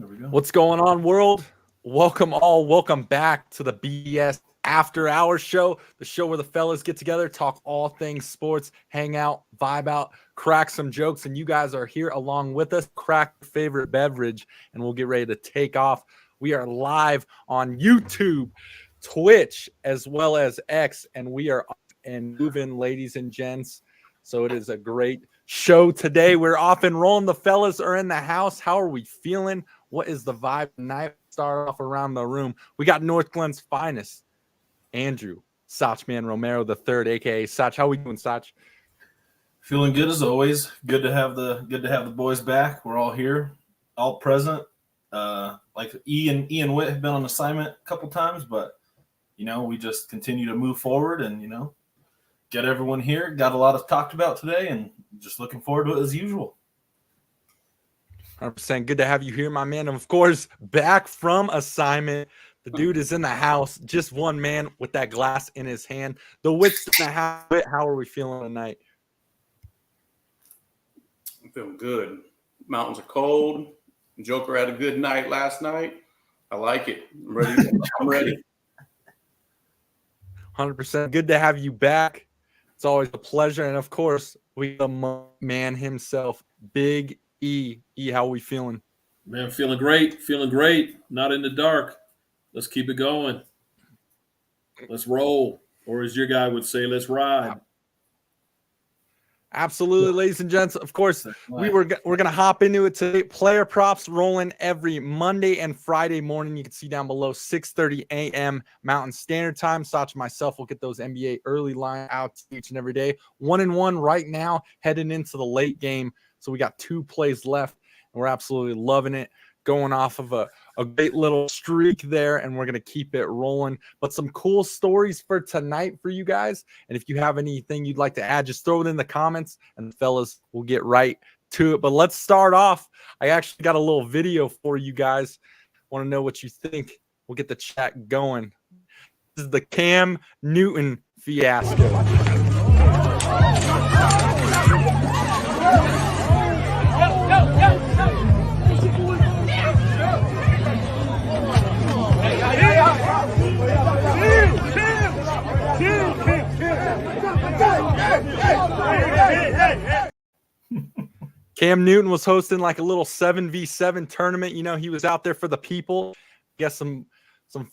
There we go. What's going on, world? Welcome back to the BS After Hours show, the show where the fellas get together, talk all things sports, hang out, vibe out, crack some jokes, and you guys are here along with us. Crack your favorite beverage, and we'll get ready to take off. We are live on YouTube, Twitch, as well as X, and we are and moving, ladies and gents. So it is a great show today. We're off and rolling. The fellas are in the house. How are we feeling? What is the vibe tonight? Start off around the room. We got North Glenn's finest, Andrew Sachman Romero III, aka Sach. How we doing, Sach? Feeling good as always. Good to have the boys back. We're all here, all present. Like Ian Witt have been on assignment a couple times, but we just continue to move forward and get everyone here. Got a lot of talked about today, and just looking forward to it as usual. 100%. Good to have you here, my man. And of course, back from assignment. The dude is in the house. Just one man with that glass in his hand. The Witt's in the house. Witt, how are we feeling tonight? I'm feeling good. Mountains are cold. Joker had a good night last night. I like it. I'm ready. I'm ready. 100%. Good to have you back. It's always a pleasure. And of course, we the man himself, Big E. How are we feeling? Man, feeling great. Not in the dark. Let's keep it going. Let's roll. Or as your guy would say, let's ride. Absolutely, ladies and gents. Of course, we're going to hop into it today. Player props rolling every Monday and Friday morning. You can see down below 6:30 a.m. Mountain Standard Time. Sach and myself will get those NBA early line out each and every day. 1-1 right now, heading into the late game. So we got 2 plays left, and we're absolutely loving it. Going off of a great little streak there, and we're going to keep it rolling. But some cool stories for tonight for you guys. And if you have anything you'd like to add, just throw it in the comments, and the fellas will get right to it. But let's start off. I actually got a little video for you guys. Want to know what you think. We'll get the chat going. This is the Cam Newton fiasco. Cam Newton was hosting like a little 7v7 tournament. He was out there for the people. I guess some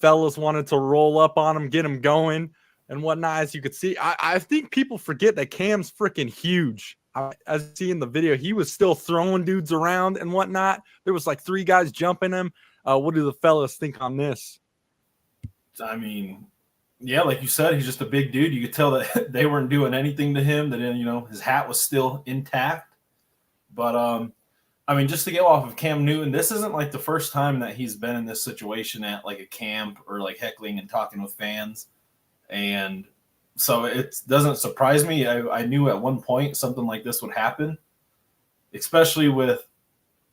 fellas wanted to roll up on him, get him going and whatnot. As you could see, I think people forget that Cam's freaking huge. As you see in the video, he was still throwing dudes around and whatnot. There was like 3 guys jumping him. What do the fellas think on this? I mean, yeah, like you said, he's just a big dude. You could tell that they weren't doing anything to him. That his hat was still intact. But I mean, just to get off of Cam Newton, this isn't like the first time that he's been in this situation at like a camp or like heckling and talking with fans. And so it doesn't surprise me. I knew at one point something like this would happen, especially with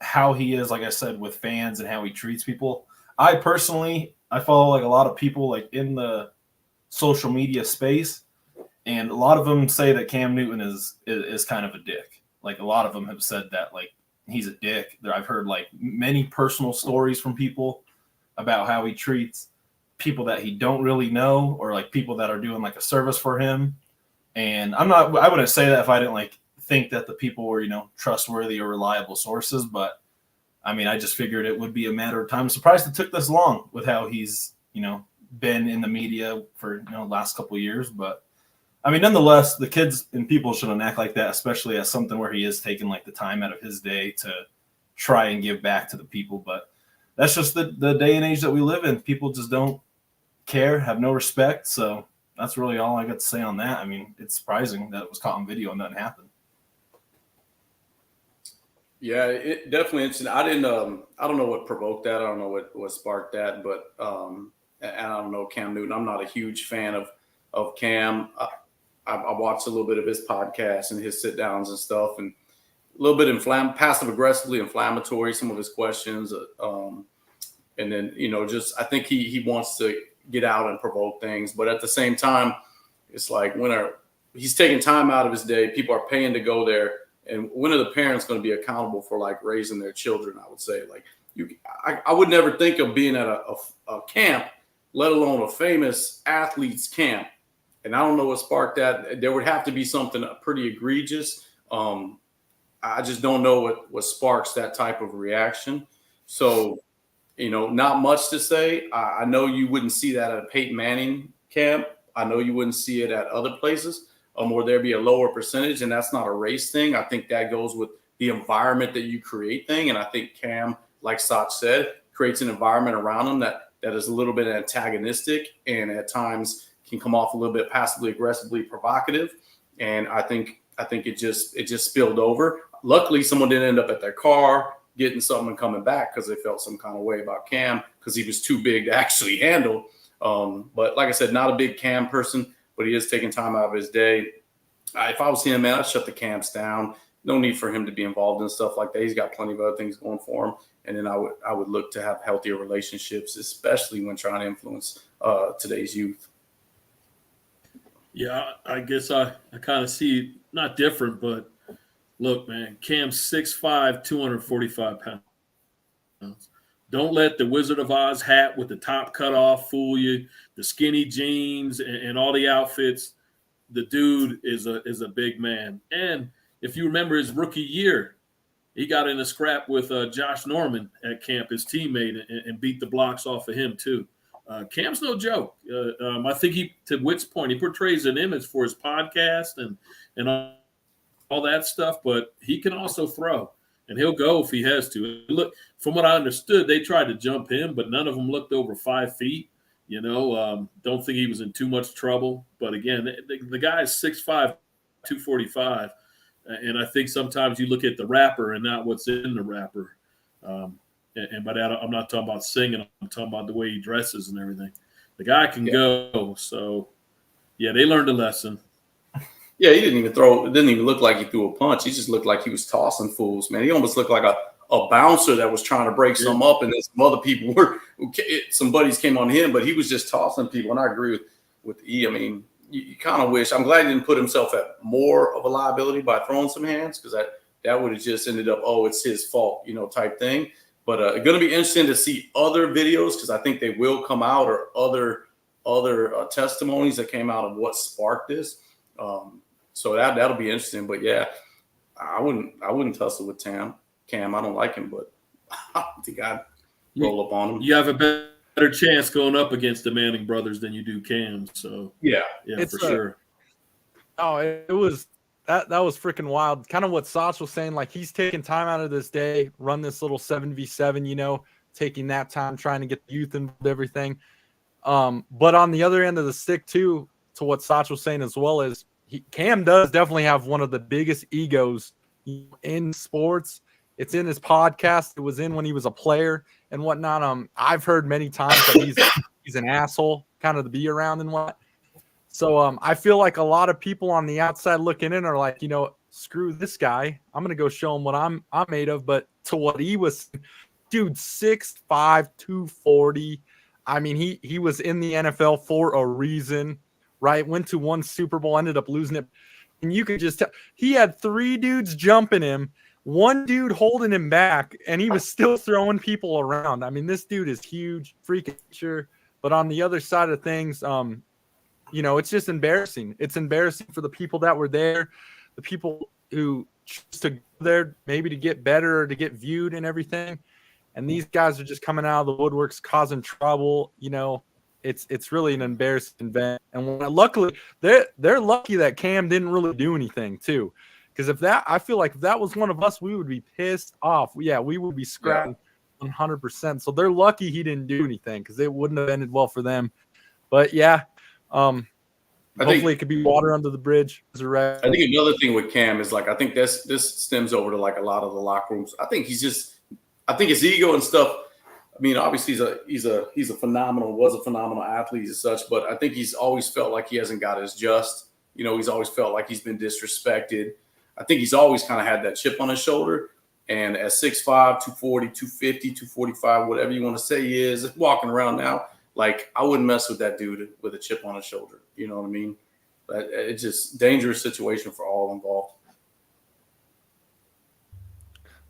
how he is, like I said, with fans and how he treats people. I follow like a lot of people like in the social media space, and a lot of them say that Cam Newton is kind of a dick. Like a lot of them have said that like he's a dick. I've heard like many personal stories from people about how he treats people that he don't really know, or like people that are doing like a service for him. And I wouldn't say that if I didn't like think that the people were, trustworthy or reliable sources. But I mean, I just figured it would be a matter of time. I'm surprised it took this long with how he's, been in the media for, the last couple of years. But I mean, nonetheless, the kids and people shouldn't act like that, especially as something where he is taking like the time out of his day to try and give back to the people. But that's just the day and age that we live in. People just don't care, have no respect. So that's really all I got to say on that. I mean, it's surprising that it was caught on video and nothing happened. Yeah, it definitely interesting. I don't know what provoked that. I don't know what sparked that, but and I don't know Cam Newton. I'm not a huge fan of Cam. I watched a little bit of his podcast and his sit downs and stuff, and a little bit passive aggressively inflammatory, some of his questions. And then, just I think he wants to get out and provoke things. But at the same time, it's like he's taking time out of his day. People are paying to go there. And when are the parents going to be accountable for like raising their children? I would say, like, I would never think of being at a camp, let alone a famous athlete's camp. And I don't know what sparked that. There would have to be something pretty egregious. I just don't know what sparks that type of reaction. So, not much to say. I know you wouldn't see that at a Peyton Manning camp. I know you wouldn't see it at other places where there'd be a lower percentage, and that's not a race thing. I think that goes with the environment that you create thing. And I think Cam, like Sach said, creates an environment around him that is a little bit antagonistic and at times can come off a little bit passively aggressively provocative. And I think it just spilled over. Luckily, someone didn't end up at their car getting something and coming back because they felt some kind of way about Cam because he was too big to actually handle. But like I said, not a big Cam person, but he is taking time out of his day. If I was him, man, I'd shut the camps down. No need for him to be involved in stuff like that. He's got plenty of other things going for him. And then I would look to have healthier relationships, especially when trying to influence today's youth. Yeah, I guess I kind of see not different, but look, man, Cam's 6'5", 245 pounds. Don't let the Wizard of Oz hat with the top cut off fool you. The skinny jeans and all the outfits. The dude is a big man. And if you remember his rookie year, he got in a scrap with Josh Norman at camp, his teammate, and beat the blocks off of him too. Cam's no joke. I think to Whit's point, he portrays an image for his podcast and all that stuff, but he can also throw, and he'll go if he has to. Look, from what I understood, they tried to jump him, but none of them looked over 5 feet. Don't think he was in too much trouble. But again, the guy is 6'5", 245. And I think sometimes you look at the rapper and not what's in the rapper. And by that, I'm not talking about singing. I'm talking about the way he dresses and everything. The guy can go. So, yeah, they learned a lesson. Yeah, he didn't even throw. It didn't even look like he threw a punch. He just looked like he was tossing fools, man. He almost looked like a bouncer that was trying to break some up, and then some other people some buddies came on him, but he was just tossing people. And I agree with E. I mean, you kind of wish. I'm glad he didn't put himself at more of a liability by throwing some hands, because that would have just ended up, it's his fault, type thing. But it's going to be interesting to see other videos, because I think they will come out, or other testimonies that came out of what sparked this. So that'll be interesting. But yeah, I wouldn't tussle with Cam. I don't like him, but I think I'd roll up on him. You have a better chance going up against the Manning brothers than you do Cam. So yeah, for sure. Oh, it was that was freaking wild. Kind of what Sach was saying, like he's taking time out of this day, run this little 7v7, taking that time, trying to get the youth involved, everything. But on the other end of the stick too, to what Sach was saying as well, is Cam does definitely have one of the biggest egos in sports. It's in his podcast. It was in when he was a player and whatnot. I've heard many times that he's an asshole kind of to be around and what. So I feel like a lot of people on the outside looking in are like, screw this guy. I'm gonna go show him what I'm made of. But to what he was, dude, 6'5", 240. I mean, he was in the NFL for a reason, right? Went to one Super Bowl, ended up losing it. And you could just tell he had 3 dudes jumping him, 1 dude holding him back, and he was still throwing people around. I mean, this dude is huge, freaking sure. But on the other side of things, it's just embarrassing. It's embarrassing for the people that were there, the people who choose to go there maybe to get better or to get viewed and everything. And these guys are just coming out of the woodworks causing trouble. It's really an embarrassing event. And luckily, they're lucky that Cam didn't really do anything too. Because I feel like if that was one of us, we would be pissed off. Yeah, we would be scrapping 100%. So they're lucky he didn't do anything, because it wouldn't have ended well for them. But yeah, hopefully it could be water under the bridge. I think another thing with Cam is I think this stems over to a lot of the locker rooms. I think his ego and stuff. I mean, obviously was a phenomenal athlete as such, but I think he's always felt like he hasn't got his just. He's always felt like he's been disrespected. I think he's always kind of had that chip on his shoulder. And at 6'5", 240, 250, 245, whatever you want to say he is, walking around now, I wouldn't mess with that dude with a chip on his shoulder. You know what I mean? But it's just dangerous situation for all involved.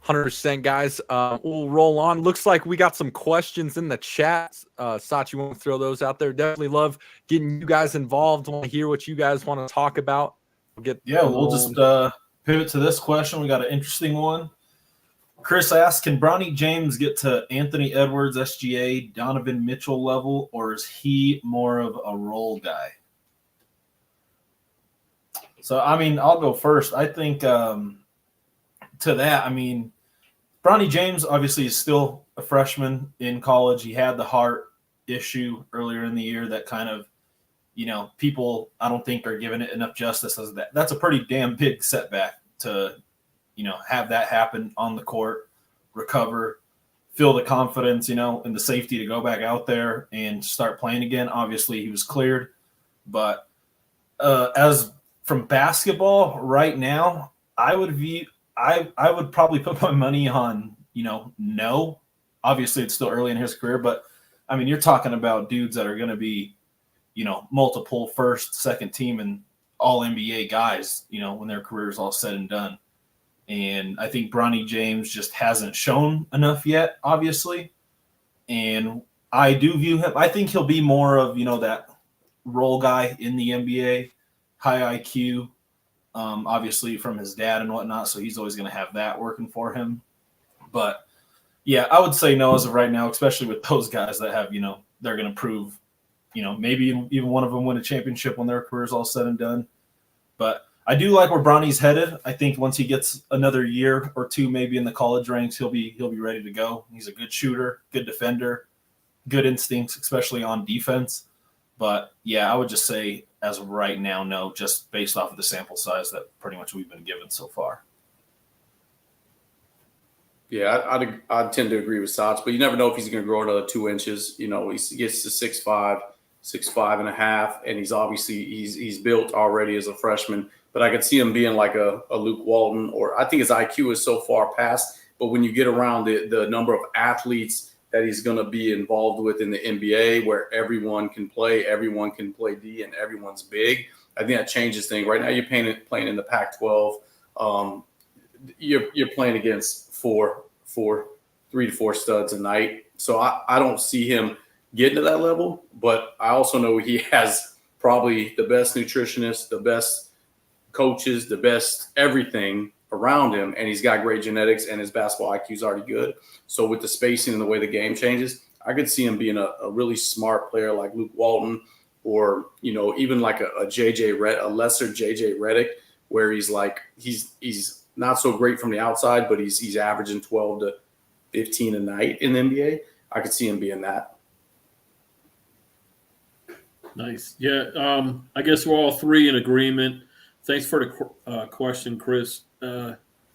100%, guys. We'll roll on. Looks like we got some questions in the chat. Sach, you want to throw those out there? Definitely love getting you guys involved. Want to hear what you guys want to talk about. We'll just pivot to this question. We got an interesting one. Chris asks, can Bronny James get to Anthony Edwards, SGA, Donovan Mitchell level, or is he more of a role guy? So, I mean, I'll go first. I think to that, I mean, Bronny James obviously is still a freshman in college. He had the heart issue earlier in the year that kind of, people I don't think are giving it enough justice as that. That's a pretty damn big setback to, have that happen on the court, recover, feel the confidence, and the safety to go back out there and start playing again. Obviously, he was cleared. But as from basketball right now, I would probably put my money on, no. Obviously, it's still early in his career, but I mean, you're talking about dudes that are going to be, multiple first, second team and all NBA guys, when their career is all said and done. And I think Bronny James just hasn't shown enough yet, obviously. And I do view him, I think he'll be more of, that role guy in the NBA, high IQ, obviously from his dad and whatnot. So he's always going to have that working for him. But yeah, I would say no as of right now, especially with those guys that have, they're going to prove, maybe even one of them win a championship when their career is all said and done. But I do like where Bronny's headed. I think once he gets another year or two, maybe in the college ranks, he'll be ready to go. He's a good shooter, good defender, good instincts, especially on defense. But yeah, I would just say as of right now, no, just based off of the sample size that pretty much we've been given so far. Yeah, I'd tend to agree with Sach, but you never know if he's going to grow another 2 inches. He gets to 6'5", 6'5.5", and he's obviously he's built already as a freshman. But I could see him being like a Luke Walton, or I think his IQ is so far past. But when you get around the number of athletes that he's going to be involved with in the NBA, where everyone can play D, and everyone's big, I think that changes things. Right now, you're playing in the Pac-12. You're playing against 3 to 4 studs a night. So I don't see him getting to that level, but I also know he has probably the best nutritionist, the best coaches, the best everything around him, and he's got great genetics, and his basketball IQ is already good. So with the spacing and the way the game changes, I could see him being a really smart player like Luke Walton, or even like a lesser JJ Redick, where he's not so great from the outside, but he's averaging 12 to 15 a night in the NBA. I could see him being that. Nice. Yeah, I guess we're all three in agreement. Thanks for the question, Chris.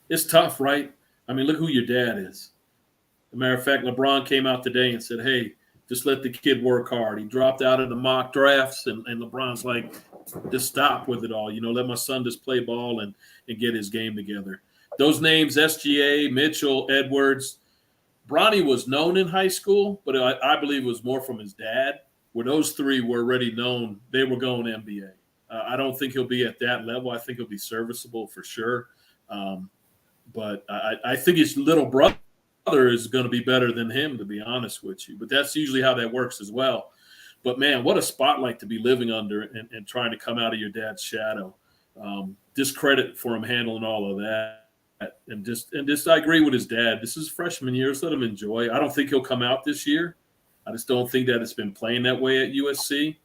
It's tough, right? I mean, look who your dad is. As a matter of fact, LeBron came out today and said, hey, just let the kid work hard. He dropped out of the mock drafts, and LeBron's like, just stop with it all. Let my son just play ball and get his game together. Those names, SGA, Mitchell, Edwards, Bronny was known in high school, but I believe it was more from his dad, where those three were already known. They were going to NBA. I don't think he'll be at that level. I think he'll be serviceable for sure. But I think his little brother is going to be better than him, to be honest with you. But that's usually how that works as well. But, man, what a spotlight to be living under and trying to come out of your dad's shadow. Discredit for him handling all of that. And just I agree with his dad. This is freshman year. Just let him enjoy. I don't think he'll come out this year. I just don't think that it's been playing that way at USC.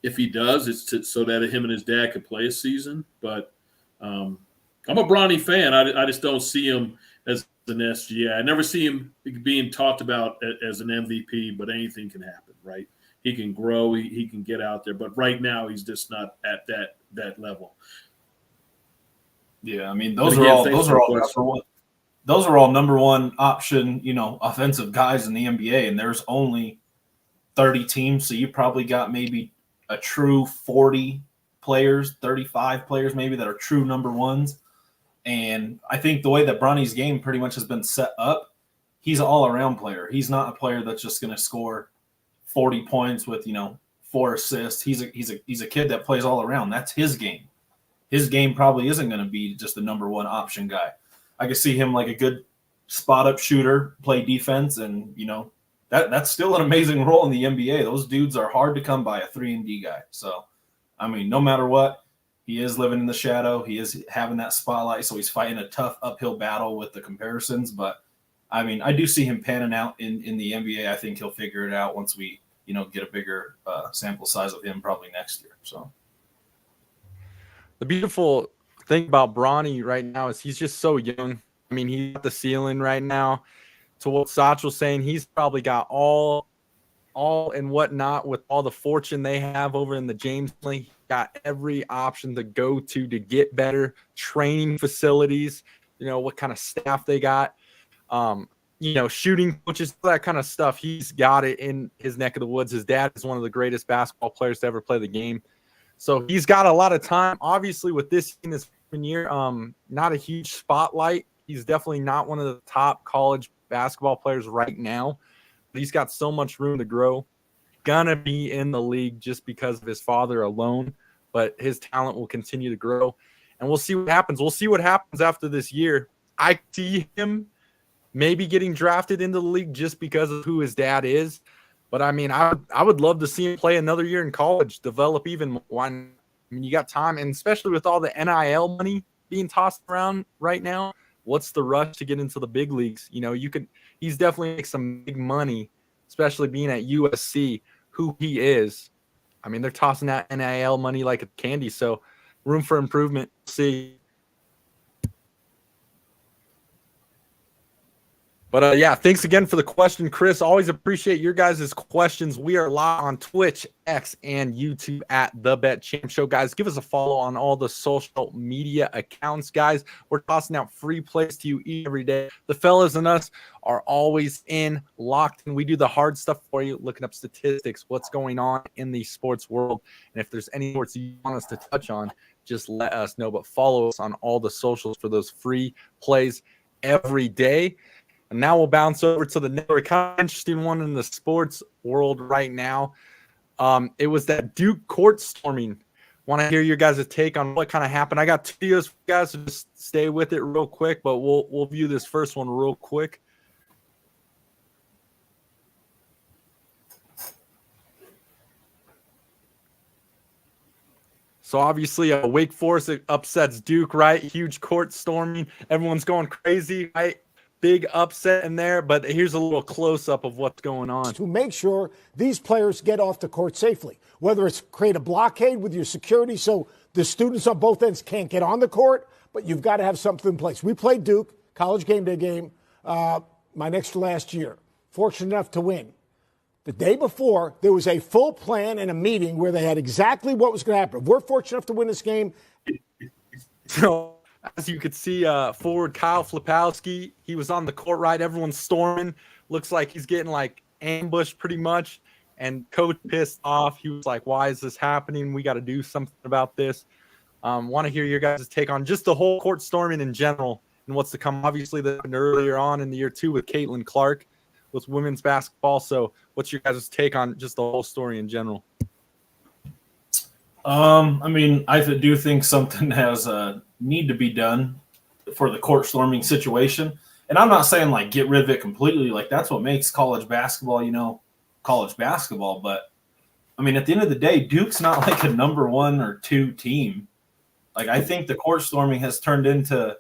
If he does, it's so that him and his dad could play a season. But I'm a Bronny fan. I just don't see him as an SGA. I never see him being talked about as an MVP, but anything can happen, right? He can grow. He can get out there. But right now, he's just not at that level. Yeah, I mean, those are all number one option, offensive guys in the NBA, and there's only 30 teams, so you probably got maybe a true 40 players, 35 players maybe that are true number ones. And I think the way that Bronny's game pretty much has been set up, he's an all-around player. He's not a player that's just going to score 40 points with, 4 assists. He's a kid that plays all around. That's his game. His game probably isn't going to be just the number one option guy. I could see him like a good spot up shooter, play defense, and that's still an amazing role in the NBA. Those dudes are hard to come by, a 3-and-D guy. So, I mean, no matter what, he is living in the shadow. He is having that spotlight, so he's fighting a tough uphill battle with the comparisons. But, I mean, I do see him panning out in the NBA. I think he'll figure it out once we, get a bigger sample size of him probably next year. So, the beautiful thing about Bronny right now is he's just so young. I mean, he's at the ceiling right now. To what Sach was saying, he's probably got all and whatnot with all the fortune they have over in the James League. Got every option to go to get better, training facilities, what kind of staff they got, shooting coaches, that kind of stuff. He's got it in his neck of the woods. His dad is one of the greatest basketball players to ever play the game. So he's got a lot of time. Obviously, with this in his year, not a huge spotlight. He's definitely not one of the top college basketball players right now. But he's got so much room to grow. Gonna be in the league just because of his father alone, but his talent will continue to grow. And we'll see what happens. We'll see what happens after this year. I see him maybe getting drafted into the league just because of who his dad is. But, I mean, I would love to see him play another year in college, develop even more. I mean, you got time, and especially with all the NIL money being tossed around right now, what's the rush to get into the big leagues? He's definitely make some big money, especially being at USC, who he is. I mean, they're tossing that NIL money like a candy, so room for improvement. See. But, thanks again for the question, Chris. Always appreciate your guys' questions. We are live on Twitch, X, and YouTube at The Bet Champ Show. Guys, give us a follow on all the social media accounts, guys. We're tossing out free plays to you every day. The fellas and us are always locked in. We do the hard stuff for you, looking up statistics, what's going on in the sports world. And if there's any sports you want us to touch on, just let us know. But follow us on all the socials for those free plays every day. And now we'll bounce over to the next kind of interesting one in the sports world right now. It was that Duke court storming. Want to hear your guys' take on what kind of happened. I got 2 videos for you guys, so just stay with it real quick, but we'll view this first one real quick. So obviously, Wake Forest upsets Duke, right? Huge court storming. Everyone's going crazy, right? Big upset in there, but here's a little close-up of what's going on. To make sure these players get off the court safely, whether it's create a blockade with your security so the students on both ends can't get on the court, but you've got to have something in place. We played Duke, college game day game, my next to last year. Fortunate enough to win. The day before, there was a full plan and a meeting where they had exactly what was going to happen. If we're fortunate enough to win this game. So, as you could see, forward Kyle Flipowski, he was on the court, right? Everyone's storming. Looks like he's getting, ambushed pretty much. And coach pissed off. He was like, why is this happening? We got to do something about this. Want to hear your guys' take on just the whole court storming in general and what's to come. Obviously, that happened earlier on in the year, too, with Caitlin Clark with women's basketball. So what's your guys' take on just the whole story in general? I mean, I do think something has need to be done for the court storming situation. And I'm not saying get rid of it completely. That's what makes college basketball, college basketball. But I mean, at the end of the day, Duke's not a number 1 or 2 team. I think the court storming has turned into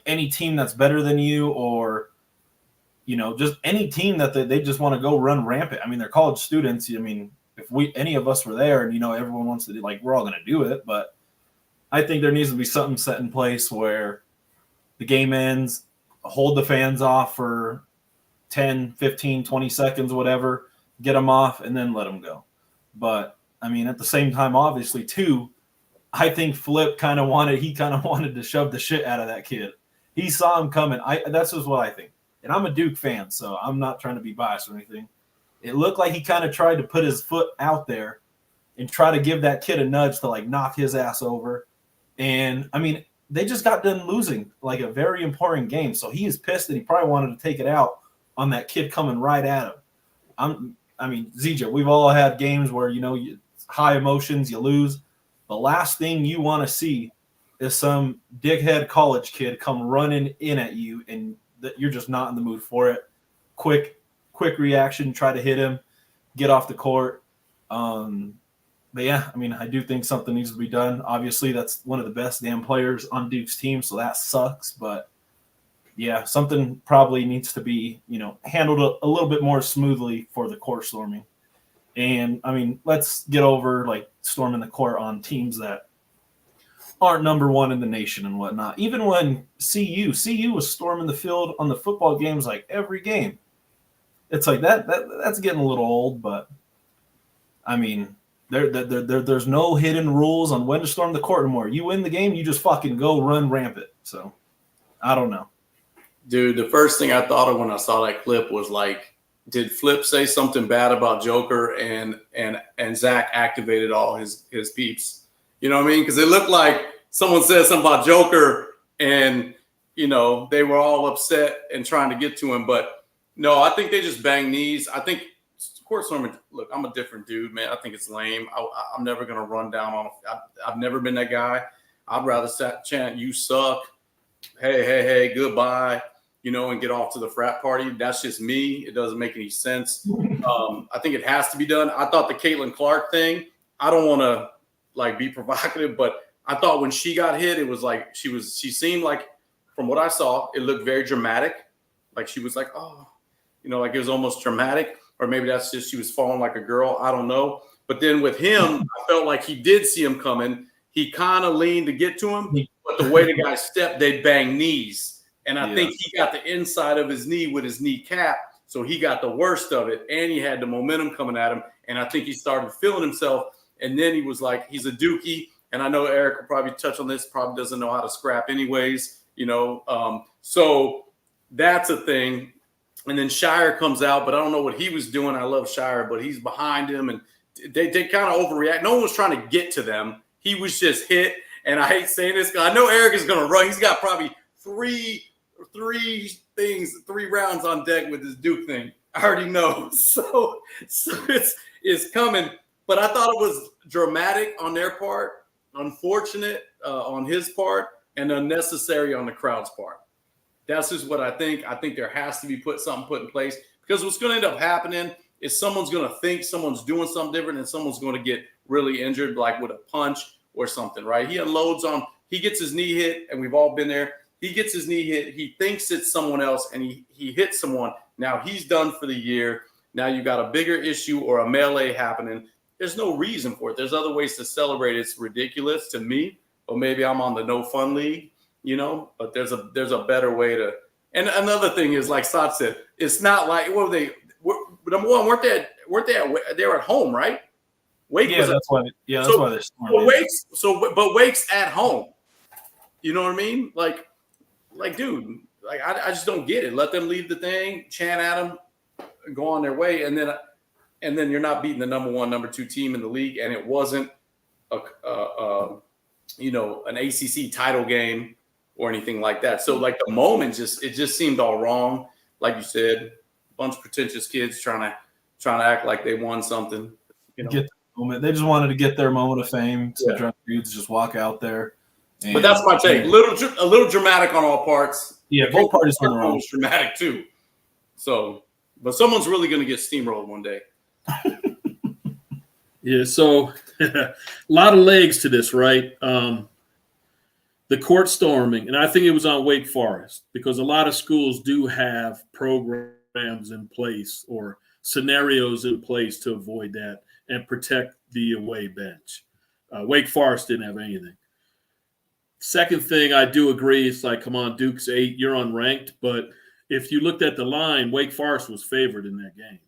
any team that's better than you, or just any team that they just want to go run rampant. I mean, they're college students. I mean, if any of us were there and, everyone wants to do, we're all going to do it. But I think there needs to be something set in place where the game ends, hold the fans off for 10, 15, 20 seconds, whatever, get them off, and then let them go. But, I mean, at the same time, obviously, too, I think Flip kind of wanted to shove the shit out of that kid. He saw him coming. That's just what I think. And I'm a Duke fan, so I'm not trying to be biased or anything. It looked like he kind of tried to put his foot out there and try to give that kid a nudge to knock his ass over. And I mean, they just got done losing a very important game. So he is pissed that he probably wanted to take it out on that kid coming right at him. I mean, ZJ, we've all had games where, high emotions, you lose. The last thing you want to see is some dickhead college kid come running in at you and that you're just not in the mood for it. Quick reaction, try to hit him, get off the court. But yeah, I mean, I do think something needs to be done. Obviously, that's one of the best damn players on Duke's team, so that sucks. But yeah, something probably needs to be, handled a little bit more smoothly for the court storming. And I mean, let's get over like storming the court on teams that aren't number one in the nation and whatnot. Even when CU was storming the field on the football games like every game. It's like that's getting a little old, but I mean, there's no hidden rules on when to storm the court anymore. You win the game, you just fucking go run rampant. So I don't know. Dude, the first thing I thought of when I saw that clip was like, did Flip say something bad about Joker and Zach activated all his peeps? You know what I mean? Because it looked like someone said something about Joker and, they were all upset and trying to get to him. But no, I think they just bang knees. I think court storming, look, I'm a different dude, man. I think it's lame. I'm never going to run down on I've never been that guy. I'd rather chant, you suck. Hey, goodbye, and get off to the frat party. That's just me. It doesn't make any sense. I think it has to be done. I thought the Caitlin Clark thing, I don't want to like be provocative, but I thought when she got hit, it was like she seemed like, from what I saw, it looked very dramatic. Like she was like, oh, like it was almost dramatic. Or maybe that's just she was falling like a girl. I don't know. But then with him, I felt like he did see him coming. He kind of leaned to get to him. But the way the guy stepped, they banged knees. And I think he got the inside of his knee with his kneecap. So he got the worst of it. And he had the momentum coming at him. And I think he started feeling himself. And then he was like, he's a dookie. And I know Eric will probably touch on this, probably doesn't know how to scrap anyways, So that's a thing. And then Shire comes out, but I don't know what he was doing. I love Shire, but he's behind him, and they kind of overreact. No one was trying to get to them. He was just hit, and I hate saying this because I know Eric is going to run. He's got probably three rounds on deck with his Duke thing. I already know. So it's coming. But I thought it was dramatic on their part, unfortunate on his part, and unnecessary on the crowd's part. That's just what I think. I think there has to be something put in place, because what's going to end up happening is someone's going to think someone's doing something different and someone's going to get really injured, like with a punch or something, right? He gets his knee hit, and we've all been there. He gets his knee hit. He thinks it's someone else, and he hits someone. Now he's done for the year. Now you got a bigger issue or a melee happening. There's no reason for it. There's other ways to celebrate. It's ridiculous to me, or maybe I'm on the no fun league. But there's a better way to. And another thing is, like Sot said, it's not like number one, they were at home, right? Wake was that's why. Yeah, that's why they're storming. But Wake's at home. You know what I mean? Like, dude, like I just don't get it. Let them leave the thing, chant at them, go on their way, and then you're not beating the number one, number two team in the league, and it wasn't an ACC title game or anything like that. So like the moment it just seemed all wrong. Like you said, a bunch of pretentious kids trying to act like they won something. Get the moment. They just wanted to get their moment of fame. So drunk dudes just walk out there. But that's my take. A little dramatic on all parts. Yeah, both parties were wrong. Was dramatic too. So, but someone's really going to get steamrolled one day. Yeah, so a lot of legs to this, right? The court storming, and I think it was on Wake Forest, because a lot of schools do have programs in place or scenarios in place to avoid that and protect the away bench. Wake Forest didn't have anything. Second thing, I do agree, it's like, come on, Duke's 8, you're unranked. But if you looked at the line, Wake Forest was favored in that game.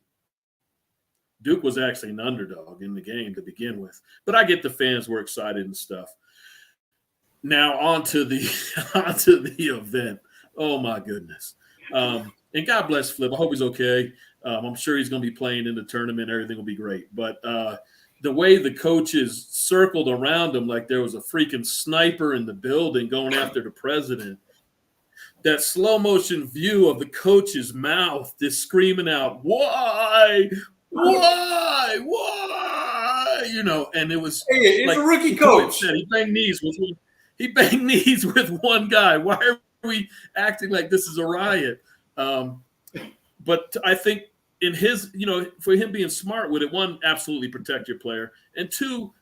Duke was actually an underdog in the game to begin with. But I get the fans were excited and stuff. Now onto the event. Oh my goodness. And God bless Flip. I hope he's okay. I'm sure he's going to be playing in the tournament. Everything will be great. But the way the coaches circled around him like there was a freaking sniper in the building going after the president. That slow motion view of the coach's mouth just screaming out, why? And it was it's like a rookie coach. Said, he banged knees with one guy. Why are we acting like this is a riot? But I think in his, for him being smart with it, one, absolutely protect your player. And two,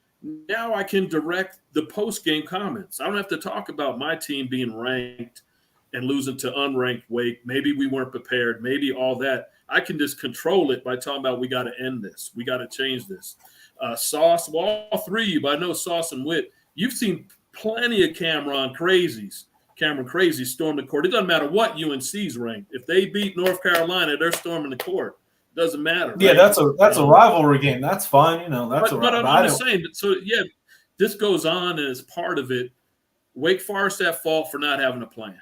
now I can direct the post-game comments. I don't have to talk about my team being ranked and losing to unranked Wake. Maybe we weren't prepared. Maybe all that. I can just control it by talking about we got to end this. We got to change this. Sauce, well, all three of you, but I know Sauce and Witt, you've seen plenty of Cameron crazies storm the court. It doesn't matter what UNC's ranked. If they beat North Carolina, they're storming the court. Doesn't matter. Yeah, right? that's a rivalry game. That's fine. That's but I'm just saying. So yeah, this goes on, and as part of it, Wake Forest at fault for not having a plan.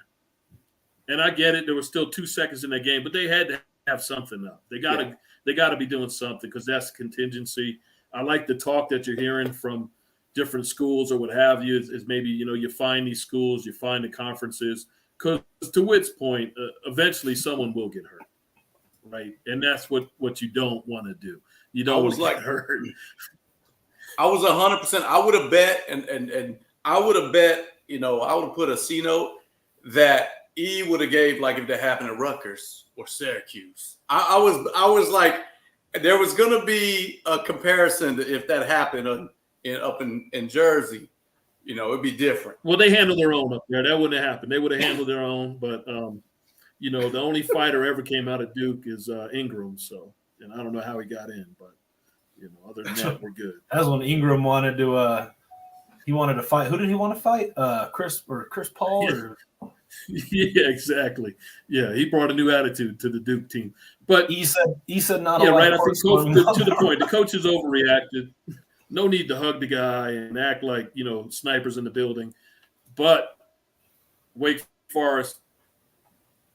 And I get it. There was still 2 seconds in that game, but they had to have something up. They got to be doing something because that's contingency. I like the talk that you're hearing from different schools or what have you. Is maybe you find these schools, you find the conferences. Because to Witt's point, eventually someone will get hurt. Right, and that's what you don't want to do. You don't want to get hurt. I was 100%. I would have bet, and I would have bet. I would have put a C note that E would have gave like if that happened at Rutgers or Syracuse. I was like, there was going to be a comparison if that happened up in Jersey. It'd be different. Well, they handled their own up there. That wouldn't have happened. They would have handled their own, but. The only fighter ever came out of Duke is Ingram. So, and I don't know how he got in, but other than that, we're good. That's when Ingram wanted to. He wanted to fight. Who did he want to fight? Chris Paul. Yeah. Yeah, exactly. Yeah, he brought a new attitude to the Duke team. But he said not. Yeah, right. I think to the point, the coaches overreacted. No need to hug the guy and act like snipers in the building. But Wake Forest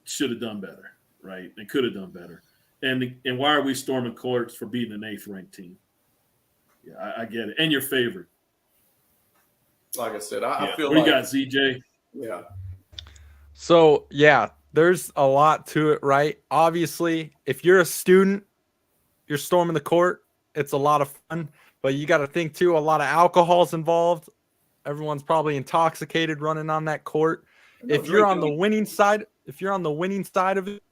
should have done better, right? They could have done better. And why are we storming courts for beating an 8th ranked team? Yeah, I get it. And your favorite. Like I said, I feel what like you got, ZJ? Yeah. So yeah, there's a lot to it, right? Obviously, if you're a student, you're storming the court. It's a lot of fun, but you got to think too. A lot of alcohol's involved. Everyone's probably intoxicated running on that court. If you're on the winning side of it,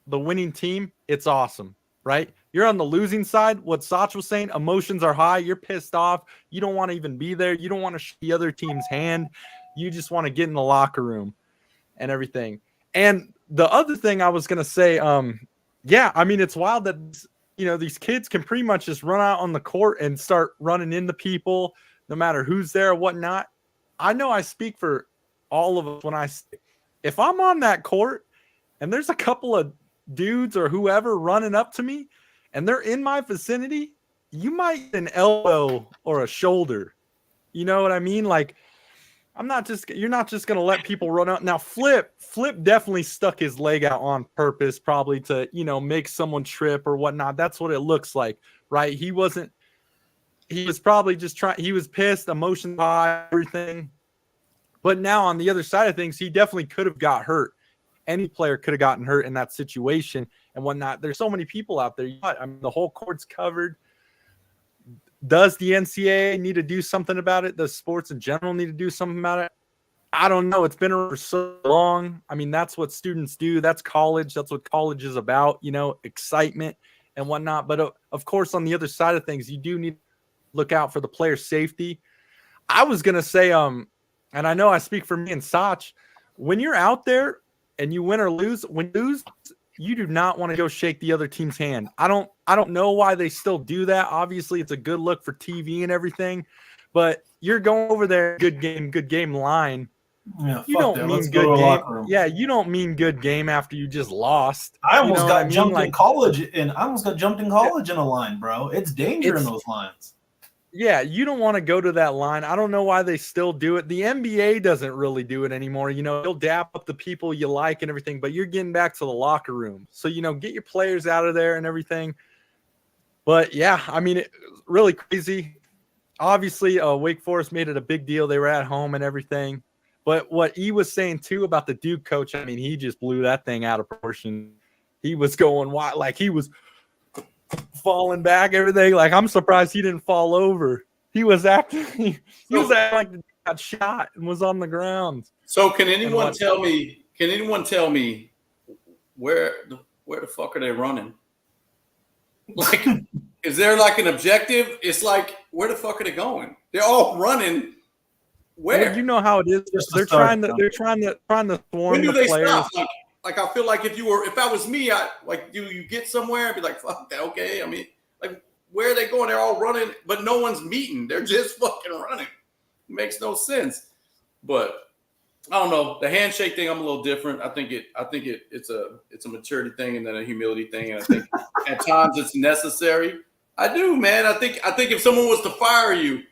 the winning team, it's awesome, right? You're on the losing side. What Sach was saying, emotions are high. You're pissed off. You don't want to even be there. You don't want to shake the other team's hand. You just want to get in the locker room and everything. And the other thing I was going to say, it's wild that, these kids can pretty much just run out on the court and start running into people, no matter who's there or whatnot. I know I speak for all of us when if I'm on that court and there's a couple of dudes or whoever running up to me and they're in my vicinity, you might get an elbow or a shoulder. You know what I mean? Like, you're not just going to let people run out. Now, Flip definitely stuck his leg out on purpose, probably to, make someone trip or whatnot. That's what it looks like, right? He was probably just he was pissed, emotions high, everything. But now on the other side of things, he definitely could have got hurt. Any player could have gotten hurt in that situation and whatnot. There's so many people out there. The whole court's covered. Does the NCAA need to do something about it? Does sports in general need to do something about it? I don't know. It's been around for so long. That's what students do. That's college. That's what college is about, excitement and whatnot. But of course, on the other side of things, you do need to look out for the player's safety. I was going to say, and I know I speak for me and Sach, when you're out there and you win or lose, you do not want to go shake the other team's hand. I don't know why they still do that. Obviously, it's a good look for TV and everything, but you're going over there, good game line. Yeah, you don't mean good game. Yeah, you don't mean good game after you just lost. I almost got jumped in college, and I almost got jumped in college in a line, bro. It's danger in those lines. Yeah, you don't want to go to that line. I don't know why they still do it. The NBA doesn't really do it anymore. You'll dap up the people you like and everything, but you're getting back to the locker room. So, get your players out of there and everything. But, yeah, it's really crazy. Obviously, Wake Forest made it a big deal. They were at home and everything. But what he was saying, too, about the Duke coach, he just blew that thing out of proportion. He was going wild. Like, he was – falling back, everything. Like, I'm surprised he didn't fall over. He was acting like he got shot and was on the ground. So can anyone tell me Can anyone tell me where the fuck are they running? Like, is there like an objective? It's like, where the fuck are they going? They're all running. Where? Well, you know how it is. Just to They're start, trying to When swarm do the they players. stop? Like I feel like if I was me, I like, do you get somewhere and be like, fuck that, okay? I mean, like, where are they going? They're all running, but no one's meeting. They're just fucking running. It makes no sense. But I don't know. The handshake thing, I'm a little different. I think it's a maturity thing and then a humility thing. And I think at times it's necessary. I do, man. I think if someone was to fire you,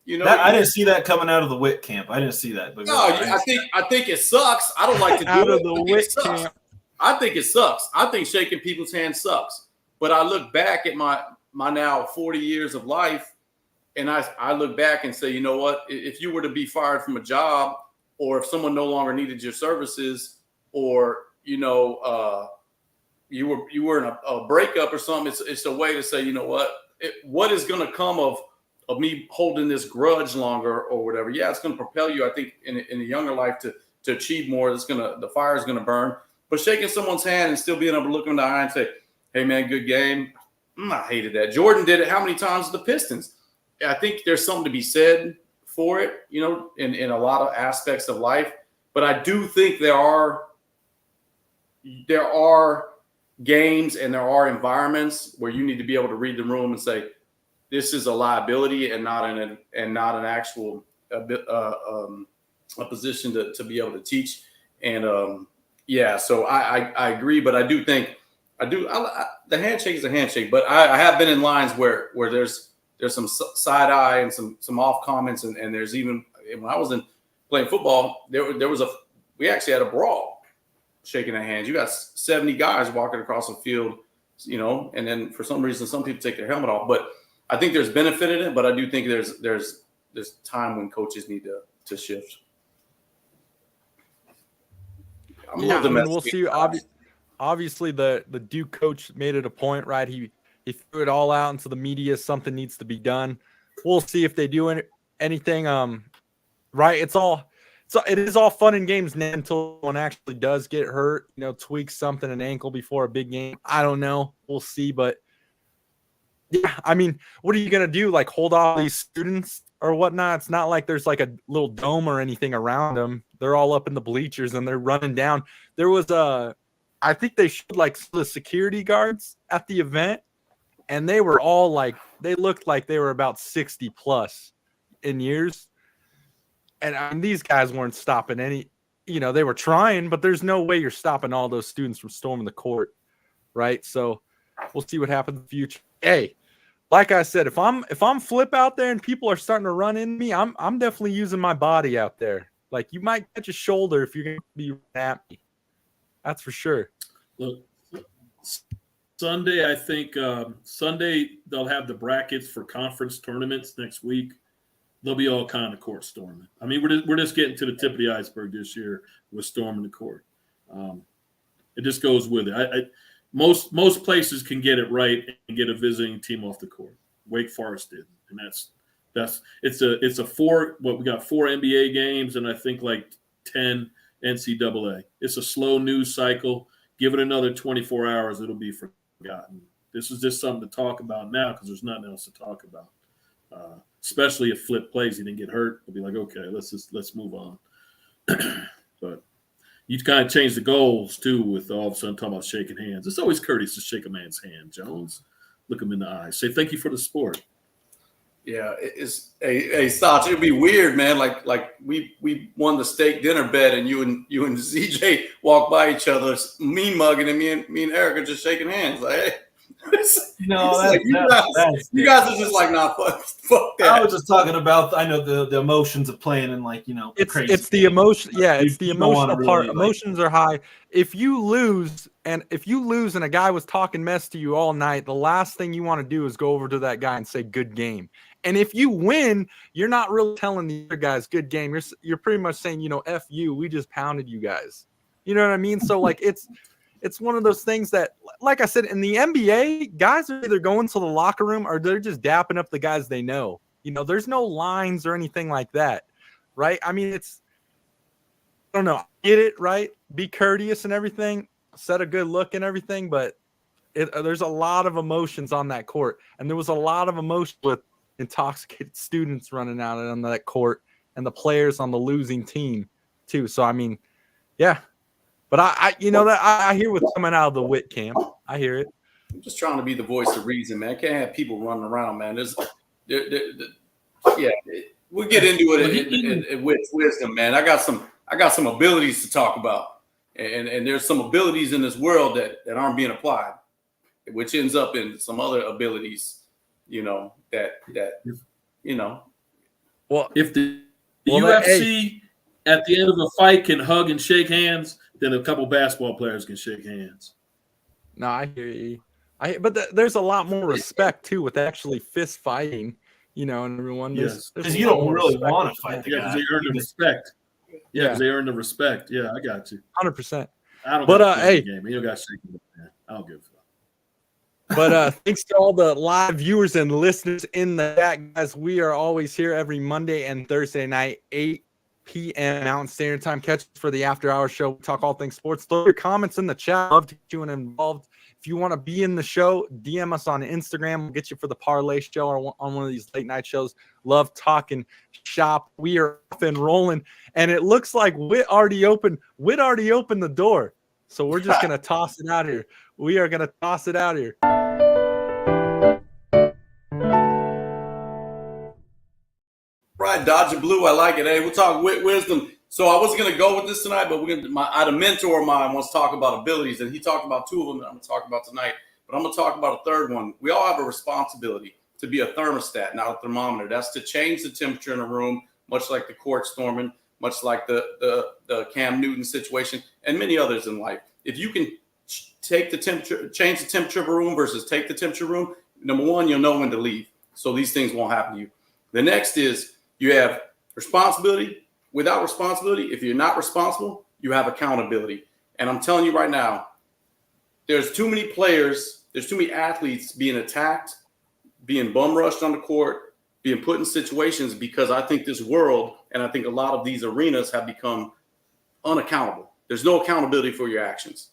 you know, I didn't see that coming out of the Witt camp. I didn't see that. But no, I think it sucks. I don't like to do Out of it. the I think Witt it sucks. camp. I think it sucks. I think shaking people's hands sucks. But I look back at my now 40 years of life, and I look back and say, you know what? If you were to be fired from a job, or if someone no longer needed your services, or you know, you were in a breakup or something, it's a way to say, you know what is going to come of me holding this grudge longer or whatever. Yeah, it's going to propel you, I think, in a younger life to achieve more. The fire is going to burn. But shaking someone's hand and still being able to look them in the eye and say, hey, man, good game. I hated that. Jordan did it how many times with the Pistons? I think there's something to be said for it, you know, in a lot of aspects of life. But I do think there are games and there are environments where you need to be able to read the room and say, this is a liability and not an actual a position to be able to teach. And yeah, so I agree, but I do think the handshake is a handshake. But I have been in lines where there's some side eye and some off comments, and there's even when I was playing football, we actually had a brawl, shaking their hands. You got 70 guys walking across the field, you know, and then for some reason some people take their helmet off, but I think there's benefit in it, but I do think there's time when coaches need to shift. Yeah, I mean, we'll see. Obviously, the Duke coach made it a point, right? He threw it all out into the media. Something needs to be done. We'll see if they do anything. Right? It is all fun and games until one actually does get hurt. You know, tweaks something, an ankle before a big game. I don't know. We'll see, but. Yeah, I mean, what are you going to do? Like hold off these students or whatnot? It's not like there's like a little dome or anything around them. They're all up in the bleachers and they're running down. There was I think they showed like the security guards at the event, and they were all like, they looked like they were about 60 plus in years. And I mean, these guys weren't stopping any, you know, they were trying, but there's no way you're stopping all those students from storming the court. Right. So we'll see what happens in the future. Hey, like I said, if I'm flip out there and people are starting to run in me, I'm definitely using my body out there. Like you might catch a shoulder if you're going to be at me. That's for sure. Look, Sunday, I think Sunday they'll have the brackets for conference tournaments next week. There'll be all kind of court storming. I mean, we're just getting to the tip of the iceberg this year with storming the court. It just goes with it. Most places can get it right and get a visiting team off the court. Wake Forest did, and it's a four. What we got 4 NBA games and I think like 10 NCAA. It's a slow news cycle. Give it another 24 hours, it'll be forgotten. This is just something to talk about now because there's nothing else to talk about. Especially if Flip plays, he didn't get hurt. It'll be like, okay, let's move on. But you kind of change the goals too with all of a sudden talking about shaking hands. It's always courteous to shake a man's hand, Jones. Look him in the eye. Say thank you for the sport. Yeah, it's a Stotch. It'd be weird, man. Like we won the steak dinner bet, and you and ZJ walk by each other, mean mugging, and me and Eric are just shaking hands. Like, hey. No, you guys are just like, nah, fuck that. I was just talking about, I know the emotions of playing and like, you know, it's the emotion. Yeah, it's the emotional really, part. like, Emotions are high. If you lose and a guy was talking mess to you all night, the last thing you want to do is go over to that guy and say good game. And if you win, you're not really telling the other guys good game. You're pretty much saying, you know, F you, we just pounded you guys. You know what I mean? So like it's one of those things that, like I said, in the NBA, guys are either going to the locker room or they're just dapping up the guys they know. You know, there's no lines or anything like that, right? I mean, I don't know. get it, right? Be courteous and everything, set a good look and everything, but there's a lot of emotions on that court, and there was a lot of emotion with intoxicated students running out on that court and the players on the losing team too. So I mean, yeah, but I hear what's coming out of the Witt camp. I hear it. I'm just trying to be the voice of reason, man. I can't have people running around, man. We'll get into it with wisdom, man. I got some abilities to talk about, and there's some abilities in this world that aren't being applied, which ends up in some other abilities, Well, if the UFC at the end of a fight can hug and shake hands, then a couple basketball players can shake hands. No, I hear you. But there's a lot more respect too with actually fist fighting, and everyone. Yes, because you don't really want to fight the guy. Because they earn the respect. Yeah, because they earn the respect. Yeah, I got you. 100%. I don't. But hey, game. You don't got to shake hands, man. I don't give a fuck. But thanks to all the live viewers and listeners in the chat, guys. We are always here every Monday and Thursday night, 8 p.m. Mountain Standard Time. Catch us for the After Hours show. We talk all things sports. Throw your comments in the chat. Love to get you involved. If you want to be in the show, DM us on Instagram. We'll get you for the parlay show or on one of these late night shows. Love talking shop. We are off and rolling, and it looks like Witt already opened the door. So we're just gonna toss it out here. We are gonna toss it out here. Right, Dodger Blue. I like it. Hey, we'll talk wisdom. So I wasn't going to go with this tonight, but I had a mentor of mine wants to talk about abilities, and he talked about two of them that I'm going to talk about tonight. But I'm going to talk about a third one. We all have a responsibility to be a thermostat, not a thermometer. That's to change the temperature in a room, much like the court storming, much like the Cam Newton situation, and many others in life. If you can change the temperature of a room versus take the temperature of a room, number one, you'll know when to leave. So these things won't happen to you. The next is you have responsibility. Without responsibility, if you're not responsible, you have accountability. And I'm telling you right now, there's too many players, there's too many athletes being attacked, being bum rushed on the court, being put in situations because I think this world and I think a lot of these arenas have become unaccountable. There's no accountability for your actions.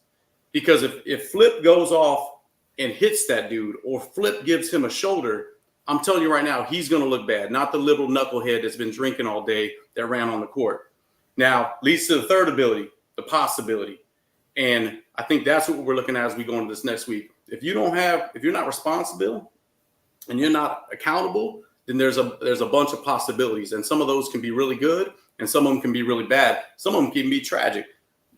Because if Flip goes off and hits that dude or Flip gives him a shoulder, I'm telling you right now, he's going to look bad, not the little knucklehead that's been drinking all day that ran on the court. Now, leads to the third ability, the possibility. And I think that's what we're looking at as we go into this next week. If you're not responsible and you're not accountable, then there's a bunch of possibilities. And some of those can be really good and some of them can be really bad. Some of them can be tragic.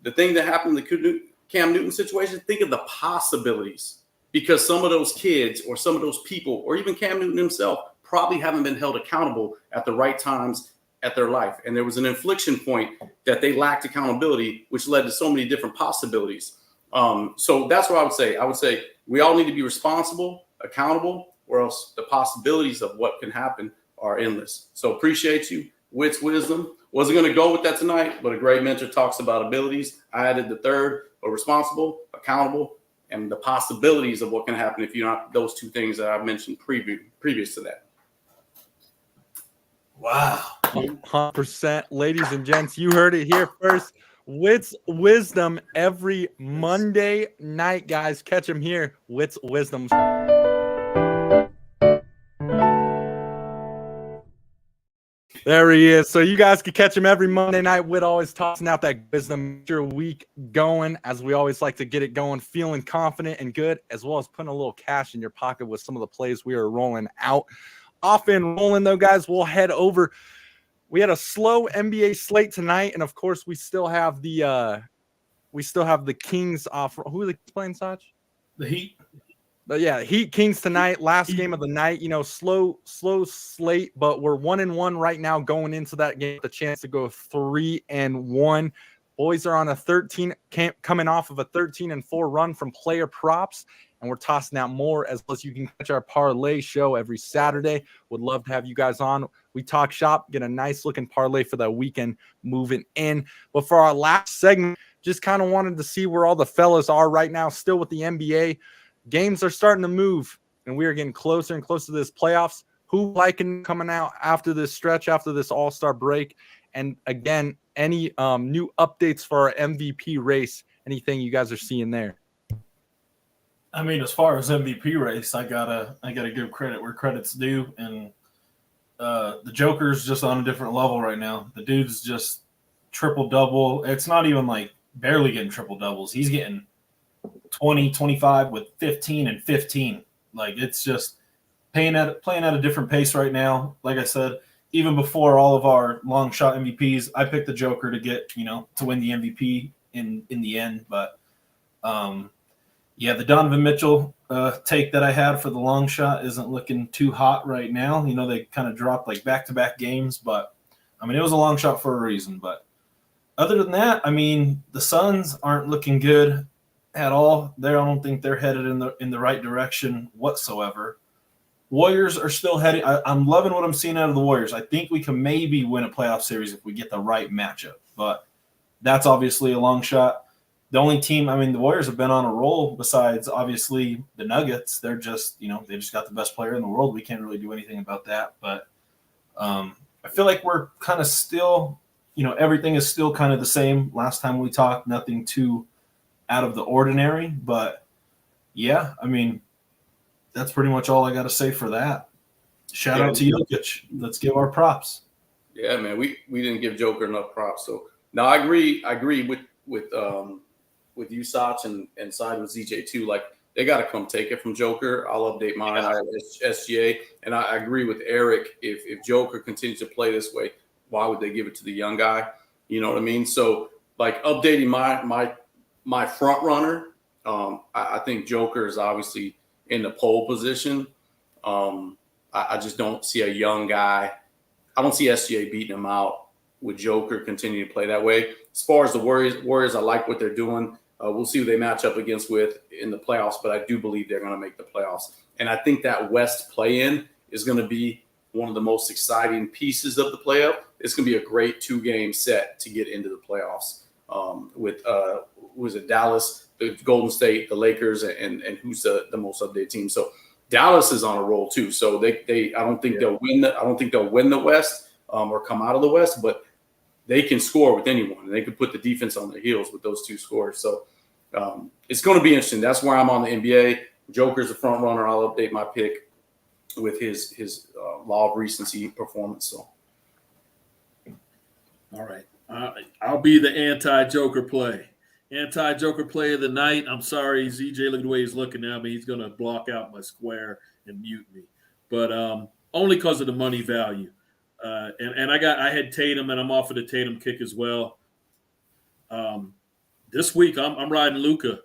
The thing that happened in the Cam Newton situation, think of the possibilities. Because some of those kids or some of those people or even Cam Newton himself probably haven't been held accountable at the right times at their life. And there was an inflection point that they lacked accountability, which led to so many different possibilities. So that's what I would say. I would say we all need to be responsible, accountable, or else the possibilities of what can happen are endless. So appreciate you. Witt's wisdom. Wasn't going to go with that tonight, but a great mentor talks about abilities. I added the third, but responsible, accountable, and the possibilities of what can happen if you're not those two things that I've mentioned previous to that. Wow. 100%. Ladies and gents, you heard it here first. Witt's Wisdom every Monday night, guys. Catch him here. Witt's Wisdom. There he is. So you guys can catch him every Monday night. Witt always tossing out that wisdom. Get your week going, as we always like to get it going, feeling confident and good, as well as putting a little cash in your pocket with some of the plays we are rolling out. Off and rolling, though, guys. We'll head over. We had a slow NBA slate tonight, and of course, we still have the Kings off. Who are they playing, Sach? The Heat. But yeah, Heat Kings tonight, last game of the night. Slow slate, but we're 1-1 right now going into that game. The chance to go 3-1. Boys are on coming off of a 13-4 run from player props, and we're tossing out more as well as you can catch our parlay show every Saturday. Would love to have you guys on. We talk shop, get a nice looking parlay for the weekend moving in. But for our last segment, just kind of wanted to see where all the fellas are right now, still with the NBA. Games are starting to move, and we are getting closer and closer to this playoffs. Who liking coming out after this stretch, after this all-star break? And again, any new updates for our MVP race, anything you guys are seeing there? I mean, as far as MVP race, I gotta give credit where credit's due, and the Joker's just on a different level right now. The dude's just triple double. It's not even like barely getting triple doubles. He's getting 20, 25 with 15 and 15. Like, it's just playing at a different pace right now. Like I said, even before all of our long shot MVPs, I picked the Joker to get, to win the MVP in the end. But the Donovan Mitchell take that I had for the long shot isn't looking too hot right now. They kind of dropped like back-to-back games, but I mean, it was a long shot for a reason. But other than that, I mean, the Suns aren't looking good at all. I don't think they're headed in the right direction whatsoever. Warriors are still heading. I'm loving what I'm seeing out of the Warriors. I think we can maybe win a playoff series if we get the right matchup, but that's obviously a long shot. The only team, I mean, the Warriors have been on a roll besides obviously the Nuggets. They're just, they just got the best player in the world. We can't really do anything about that. But I feel like we're kind of still, everything is still kind of the same. Last time we talked, nothing too out of the ordinary. But yeah, I mean, that's pretty much all I got to say for that. Shout out to Jokic. Let's give our props. Yeah, man, we didn't give Joker enough props. So now I agree with you, Sach, and side with ZJ too. Like, they got to come take it from Joker. I'll update mine. I have SGA, and I agree with Eric. If Joker continues to play this way, why would they give it to the young guy? You know what I mean? So, like, updating my front runner, I think Joker is obviously in the pole position. I just don't see a young guy. I don't see SGA beating him out with Joker continuing to play that way. As far as the Warriors, I like what they're doing. We'll see who they match up against in the playoffs, but I do believe they're going to make the playoffs. And I think that West play-in is going to be one of the most exciting pieces of the playoff. It's going to be a great 2-game set to get into the playoffs with was it Dallas, the Golden State, the Lakers, and who's the most updated team. So Dallas is on a roll too. So I don't think they'll win. I don't think they'll win the West or come out of the West, but they can score with anyone, and they can put the defense on their heels with those two scores. So it's going to be interesting. That's where I'm on the NBA. Joker's a front runner. I'll update my pick with his law of recency performance. So, all right, I'll be the anti-Joker play. Anti-Joker play of the night. I'm sorry, ZJ. Look at the way he's looking at me. He's going to block out my square and mute me, but only because of the money value. And I had Tatum, and I'm off of the Tatum kick as well. This week I'm riding Luka.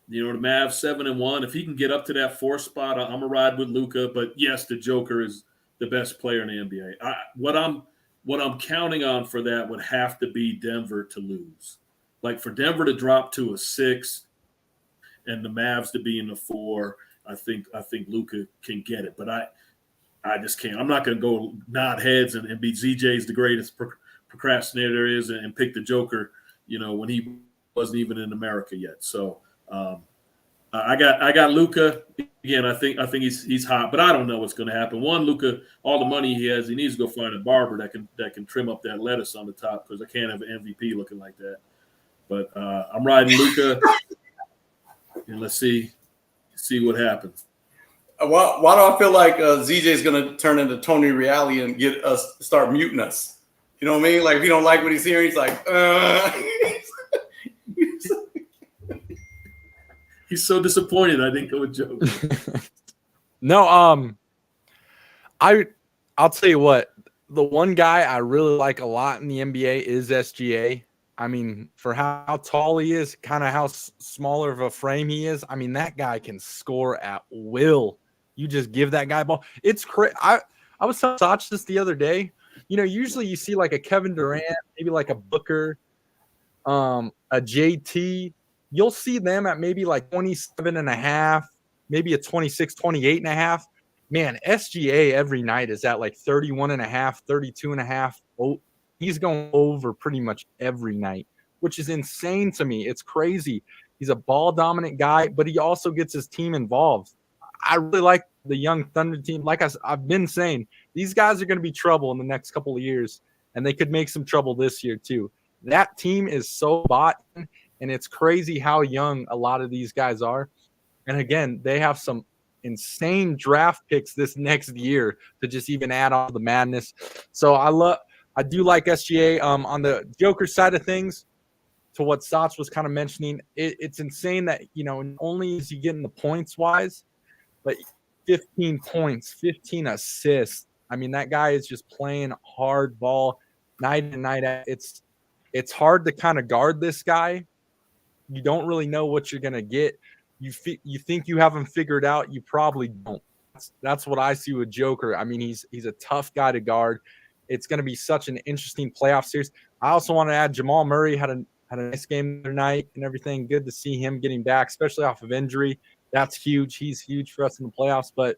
The Mavs 7-1. If he can get up to that 4th spot, I'm gonna ride with Luka. But yes, the Joker is the best player in the NBA. What I'm counting on for that would have to be Denver to lose. Like, for Denver to drop to a 6 and the Mavs to be in the 4, I think Luka can get it. But I just can't. I'm not going to go nod heads and be ZJ's the greatest procrastinator there is and pick the Joker, when he wasn't even in America yet. So I got Luka. Again, I think he's hot, but I don't know what's going to happen. One, Luka, all the money he has, he needs to go find a barber that can trim up that lettuce on the top, because I can't have an MVP looking like that. But I'm riding Luka, and let's see what happens. Why do I feel like ZJ is going to turn into Tony Reali and get us start muting us? You know what I mean? Like, if you don't like what he's hearing, he's like, He's so disappointed I didn't go with Joker. No, I'll tell you what. The one guy I really like a lot in the NBA is SGA. I mean, for how tall he is, kind of how smaller of a frame he is, I mean, that guy can score at will. You just give that guy a ball. It's crazy. I was telling Sach this the other day. Usually you see like a Kevin Durant, maybe like a Booker, a JT. You'll see them at maybe like 27.5, maybe a 26, 28.5. Man, SGA every night is at like 31.5, 32.5. Oh, he's going over pretty much every night, which is insane to me. It's crazy. He's a ball-dominant guy, but he also gets his team involved. I really like the young Thunder team. Like I've been saying, these guys are going to be trouble in the next couple of years, and they could make some trouble this year too. That team is so bought, and it's crazy how young a lot of these guys are. And again, they have some insane draft picks this next year to just even add on the madness. So I do like SGA. On the Joker side of things, to what Sach was kind of mentioning, it's insane that, not only is he getting the points wise, but 15 points, 15 assists. I mean, that guy is just playing hard ball night in, night out. It's hard to kind of guard this guy. You don't really know what you're going to get. You think you have him figured out. You probably don't. That's what I see with Joker. I mean, he's a tough guy to guard. It's going to be such an interesting playoff series. I also want to add Jamal Murray had a nice game the other night and everything. Good to see him getting back, especially off of injury. That's huge. He's huge for us in the playoffs. But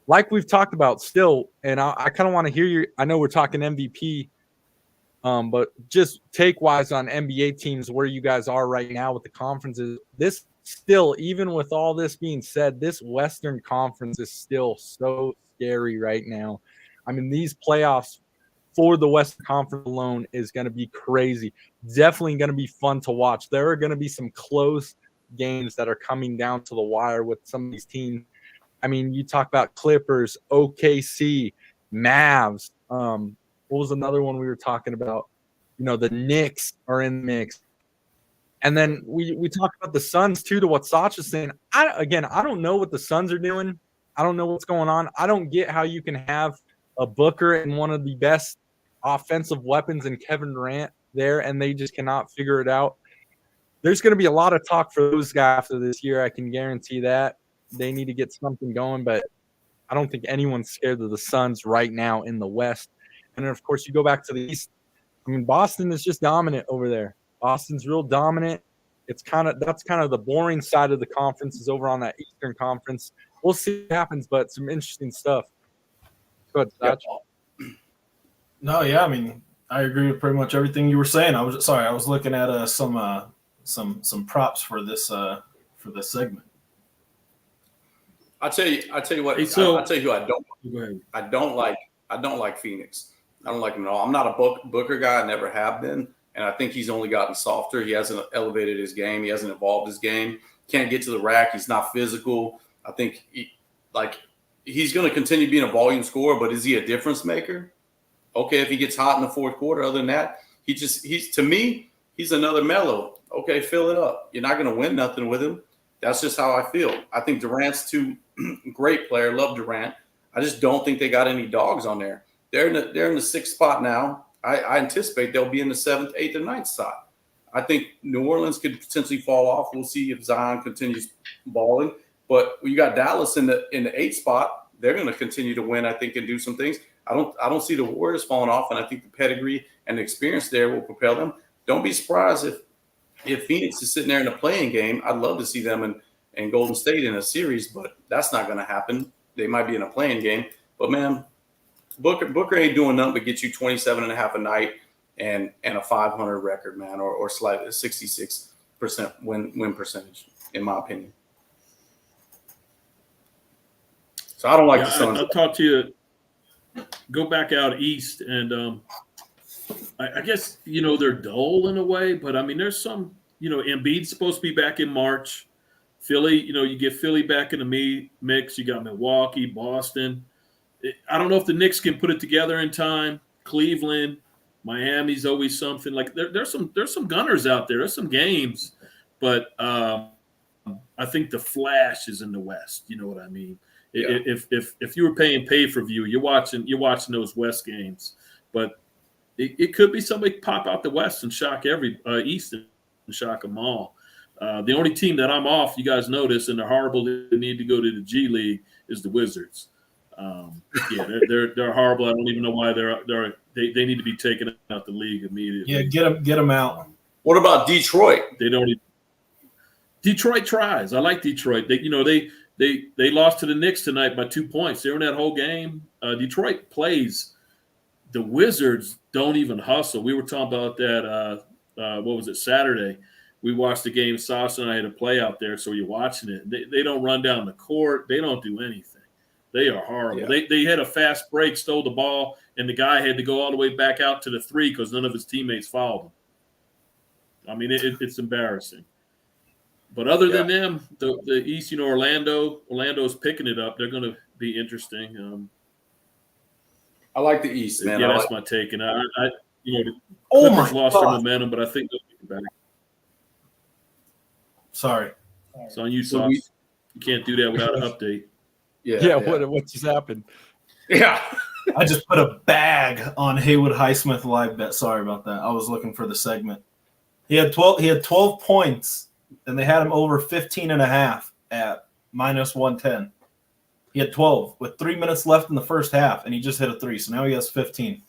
like we've talked about still, and I kind of want to hear I know we're talking MVP, but just take-wise on NBA teams, where you guys are right now with the conferences. This still, even with all this being said, this Western Conference is still so scary right now. I mean, these playoffs for the Western Conference alone is going to be crazy. Definitely going to be fun to watch. There are going to be some close games that are coming down to the wire with some of these teams. I mean, you talk about Clippers, OKC, Mavs. What was another one we were talking about? The Knicks are in the mix. And then we talked about the Suns, too, to what Sach is saying. I don't know what the Suns are doing. I don't know what's going on. I don't get how you can have a Booker and one of the best offensive weapons in Kevin Durant there, and they just cannot figure it out. There's going to be a lot of talk for those guys after this year. I can guarantee that. They need to get something going, but I don't think anyone's scared of the Suns right now in the West. And then, of course, you go back to the East. I mean, Boston is just dominant over there. Boston's real dominant. That's kind of the boring side of the conference is over on that Eastern Conference. We'll see what happens, but some interesting stuff. Go ahead, Sach. No, yeah, I mean, I agree with pretty much everything you were saying. I was looking at some props for this segment. I'll tell you what. Hey, so- I'll tell you who I don't. Go ahead. I don't like Phoenix. I don't like him at all. I'm not a Booker guy. I never have been, and I think he's only gotten softer. He hasn't elevated his game. He hasn't evolved his game. Can't get to the rack. He's not physical. I think he's going to continue being a volume scorer, but is he a difference maker? Okay, if he gets hot in the fourth quarter, other than that, to me, he's another Melo. Okay, fill it up. You're not going to win nothing with him. That's just how I feel. I think Durant's too great player. Love Durant. I just don't think they got any dogs on there. They're in the sixth spot now. I anticipate they'll be in the seventh, eighth, and ninth spot. I think New Orleans could potentially fall off. We'll see if Zion continues balling. But you got Dallas in the eighth spot. They're going to continue to win, I think, and do some things. I don't see the Warriors falling off, and I think the pedigree and the experience there will propel them. Don't be surprised if Phoenix is sitting there in a playing game. I'd love to see them and Golden State in a series, but that's not going to happen. They might be in a playing game. But, man, Booker ain't doing nothing but get you 27.5 a night and a 500 record, man, or slightly 66% win percentage, in my opinion. So I don't like the Suns. I'll talk to you. Go back out east, and I guess they're dull in a way, but I mean there's some. Embiid's supposed to be back in March. Philly, you get Philly back in the mix. You got Milwaukee, Boston. I don't know if the Knicks can put it together in time. Cleveland, Miami's always something. Like there's some gunners out there. There's some games, but I think the flash is in the West. You know what I mean? Yeah. If you were paying pay-per-view, you're watching those West games, but it could be somebody pop out the West and shock East and shock them all. The only team that I'm off, you guys notice, and they're horrible. They need to go to the G League is the Wizards. They're horrible. I don't even know why they need to be taken out the league immediately. Yeah, get them out. What about Detroit? They don't. Detroit tries. I like Detroit. They lost to the Knicks tonight by 2 points. They were in that whole game. Detroit plays. The Wizards don't even hustle. We were talking about that. What was it, Saturday? We watched the game. Sasha and I had to play out there, so you're watching it. They don't run down the court. They don't do anything. They are horrible. Yeah. They had a fast break, stole the ball, and the guy had to go all the way back out to the 3 because none of his teammates fouled him. I mean, it's embarrassing. But other than them, the East, Orlando's picking it up. They're going to be interesting. I like the East, man. Yeah, that's my take. And the Oh Clippers my lost their God. momentum, but I think they'll get back. Sorry. It's on you, So Sauce. You can't do that without an update. Yeah, what just happened? Yeah. I just put a bag on Haywood Highsmith live bet. Sorry about that. I was looking for the segment. He had 12 points, and they had him over 15.5 at -110. He had 12 with 3 minutes left in the first half, and he just hit a 3. So now he has 15.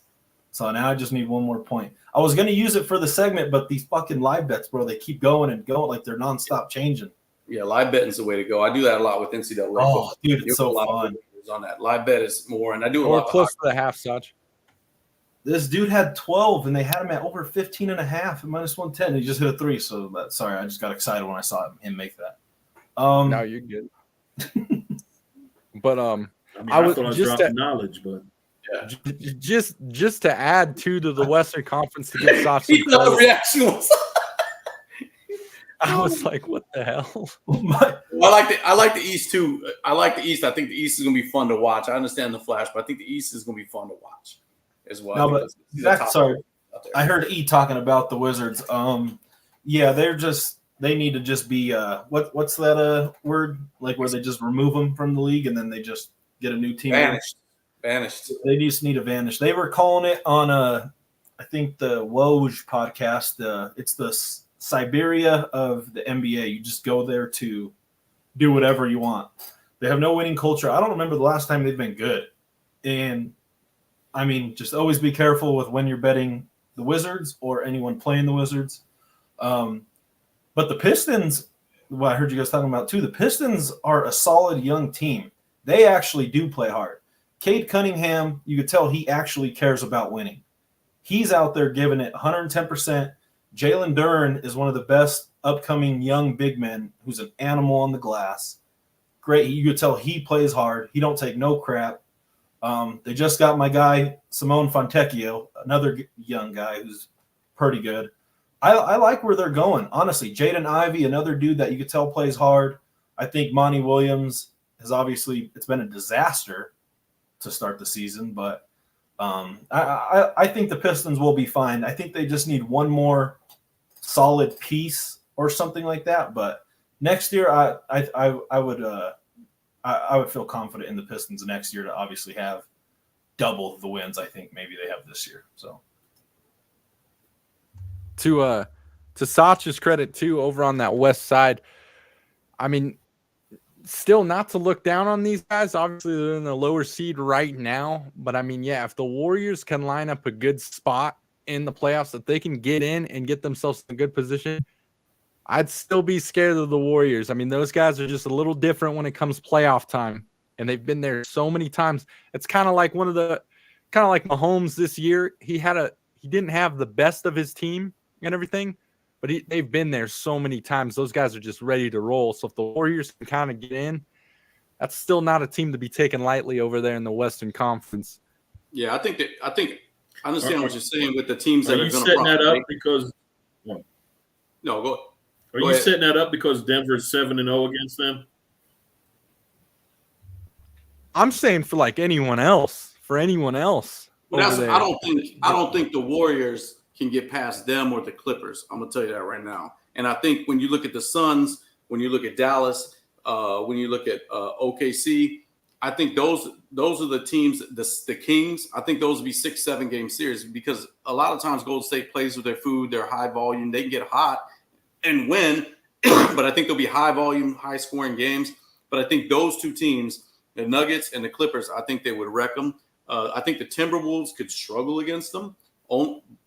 So now I just need one more point. I was going to use it for the segment, but these fucking live bets, bro, they keep going and going like they're nonstop changing. Yeah, live betting's the way to go. I do that a lot with NCAA. Oh, dude, You it's have so a lot of fun. videos on that. Live bet is more, and I do a Or lot. close to the half, Sach. This dude had 12, and they had him at over 15.5 at -110. He just hit a 3. So sorry, I just got excited when I saw him make that. No, you're good. But I mean, I I was thought I was just dropping knowledge, but just to add to the Western Conference to give Sach some The credit, reaction was. I was like, what the hell? I like the East too. I like the East. I think the East is going to be fun to watch. I understand the Flash, but I think the East is going to be fun to watch as well. No, but sorry, I heard E talking about the Wizards. Yeah, they need to just be what's that word, like where they just remove them from the league and then they just get a new team. Vanished. They just need to vanish. They were calling it on I think the Woj podcast. It's the Siberia of the NBA. You just go there to do whatever you want. They have no winning culture. I don't remember the last time they've been good. And I mean, just always be careful with when you're betting the Wizards or anyone playing the Wizards. But the Pistons, what I heard you guys talking about too, the Pistons are a solid young team. They actually do play hard. Cade Cunningham, you could tell he actually cares about winning. He's out there giving it 110%. Jalen Duren is one of the best upcoming young big men who's an animal on the glass. Great. You could tell he plays hard. He don't take no crap. They just got my guy, Simone Fontecchio, another young guy who's pretty good. I like where they're going, honestly. Jaden Ivey, another dude that you could tell plays hard. I think Monty Williams has obviously – it's been a disaster to start the season, but I think the Pistons will be fine. I think they just need one more solid piece or something like that. But next year, I would feel confident in the Pistons next year to obviously have double the wins I think maybe they have this year. So To Sach's credit too, over on that west side, I mean, still not to look down on these guys. Obviously, they're in the lower seed right now. But, I mean, yeah, if the Warriors can line up a good spot in the playoffs, that they can get in and get themselves in a good position, I'd still be scared of the Warriors. I mean, those guys are just a little different when it comes playoff time. And they've been there so many times. It's kind of like Mahomes this year. He didn't have the best of his team and everything, but they've been there so many times. Those guys are just ready to roll. So if the Warriors can kind of get in, that's still not a team to be taken lightly over there in the Western Conference. Yeah, I understand what you're saying with the teams that are are you going setting that up make. because? No, go. Are Go you ahead. setting that up because Denver's 7-0 against them? I'm saying for anyone else. But over there. I don't think the Warriors can get past them or the Clippers. I'm gonna tell you that right now. And I think when you look at the Suns, when you look at Dallas, when you look at OKC, I think those are the teams. The Kings, I think those will be 6-7 game series because a lot of times Golden State plays with their food, their high volume. They can get hot and win, but I think they'll be high volume, high scoring games. But I think those two teams, the Nuggets and the Clippers, I think they would wreck them. I think the Timberwolves could struggle against them,